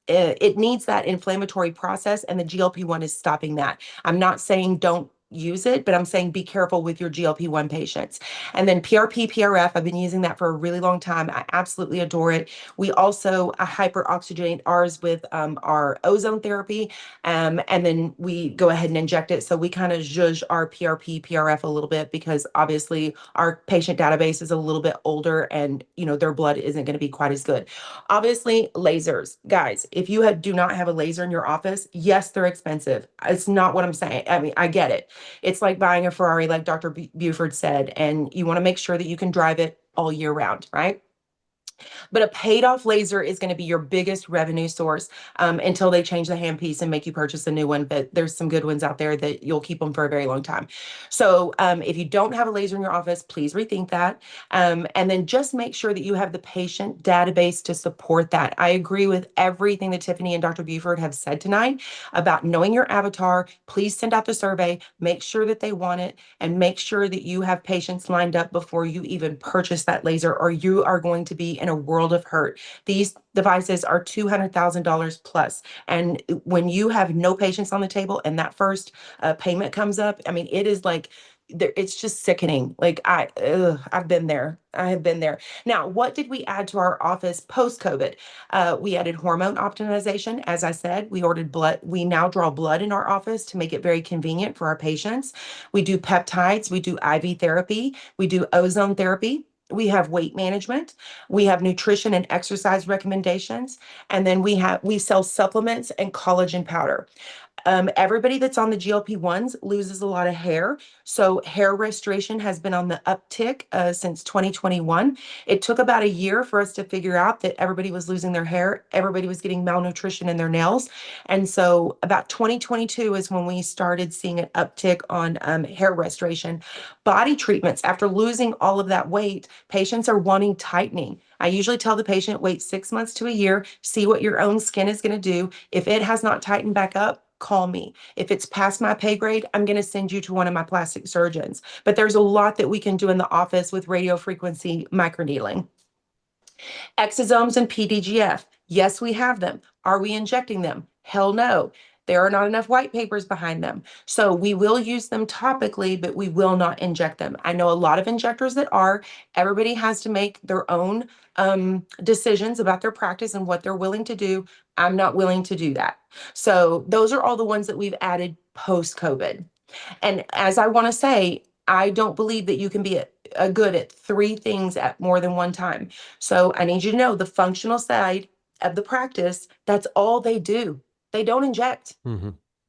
It needs that inflammatory process, and the GLP-1 is stopping that. I'm not saying don't use it, but I'm saying be careful with your GLP-1 patients. And then PRP, PRF, I've been using that for a really long time. I absolutely adore it. We also hyperoxygenate ours with our ozone therapy, and then we go ahead and inject it. So we kind of zhuzh our PRP, PRF a little bit, because obviously our patient database is a little bit older and their blood isn't going to be quite as good. Obviously, lasers. Guys, if you do not have a laser in your office, yes, they're expensive. It's not what I'm saying. I mean, I get it. It's like buying a Ferrari, like Dr. Buford said, and you want to make sure that you can drive it all year round, right? But a paid off laser is going to be your biggest revenue source until they change the handpiece and make you purchase a new one. But there's some good ones out there that you'll keep them for a very long time. So if you don't have a laser in your office, please rethink that. And then just make sure that you have the patient database to support that. I agree with everything that Tiffany and Dr. Buford have said tonight about knowing your avatar. Please send out the survey, make sure that they want it, and make sure that you have patients lined up before you even purchase that laser, or you are going to be in a world of hurt. These devices are $200,000 plus. And when you have no patients on the table and that first payment comes up, I mean, it is like, it's just sickening. Like I've been there. I have been there. Now, what did we add to our office post-COVID? We added hormone optimization. As I said, we ordered blood. We now draw blood in our office to make it very convenient for our patients. We do peptides. We do IV therapy. We do ozone therapy. We have weight management. We have nutrition and exercise recommendations. And then we sell supplements and collagen powder. Everybody that's on the GLP-1s loses a lot of hair. So hair restoration has been on the uptick since 2021. It took about a year for us to figure out that everybody was losing their hair. Everybody was getting malnutrition in their nails. And so about 2022 is when we started seeing an uptick on hair restoration. Body treatments, after losing all of that weight, patients are wanting tightening. I usually tell the patient, wait 6 months to a year, see what your own skin is going to do. If it has not tightened back up, call me. If it's past my pay grade, I'm going to send you to one of my plastic surgeons. But there's a lot that we can do in the office with radiofrequency microneedling. Exosomes and PDGF. Yes, we have them. Are we injecting them? Hell no. There are not enough white papers behind them. So we will use them topically, but we will not inject them. I know a lot of injectors that are. Everybody has to make their own decisions about their practice and what they're willing to do. I'm not willing to do that. So those are all the ones that we've added post-COVID. And as I want to say, I don't believe that you can be a good at 3 things at more than one time. So I need you to know the functional side of the practice, that's all they do. They don't inject.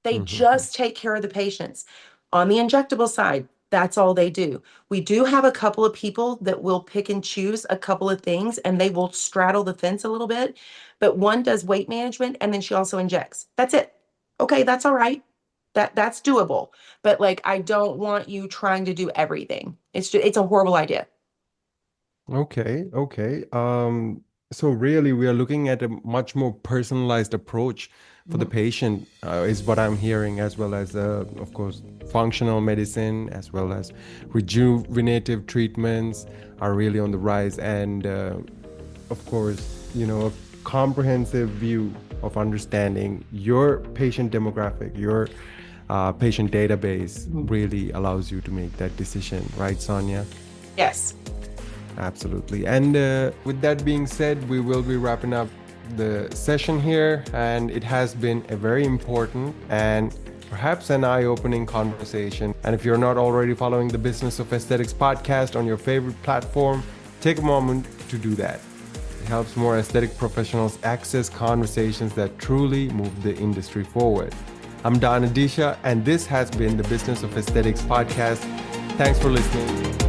They just take care of the patients. On the injectable side, that's all they do. We do have a couple of people that will pick and choose a couple of things, and they will straddle the fence a little bit. But one does weight management, and then she also injects. That's it. Okay, that's all right. That's doable. But like, I don't want you trying to do everything. It's a horrible idea. Okay. So really, we are looking at a much more personalized approach for the patient, is what I'm hearing, as well as, of course, functional medicine, as well as rejuvenative treatments are really on the rise. And of course, a comprehensive view of understanding your patient demographic, your patient database really allows you to make that decision, right, Sonya? Yes. Absolutely. And with that being said, we will be wrapping up the session here, and it has been a very important and perhaps an eye-opening conversation. And if you're not already following the Business of Aesthetics podcast on your favorite platform, take a moment to do that. It helps more aesthetic professionals access conversations that truly move the industry forward. I'm Don Adisha, and this has been the Business of Aesthetics podcast. Thanks for listening.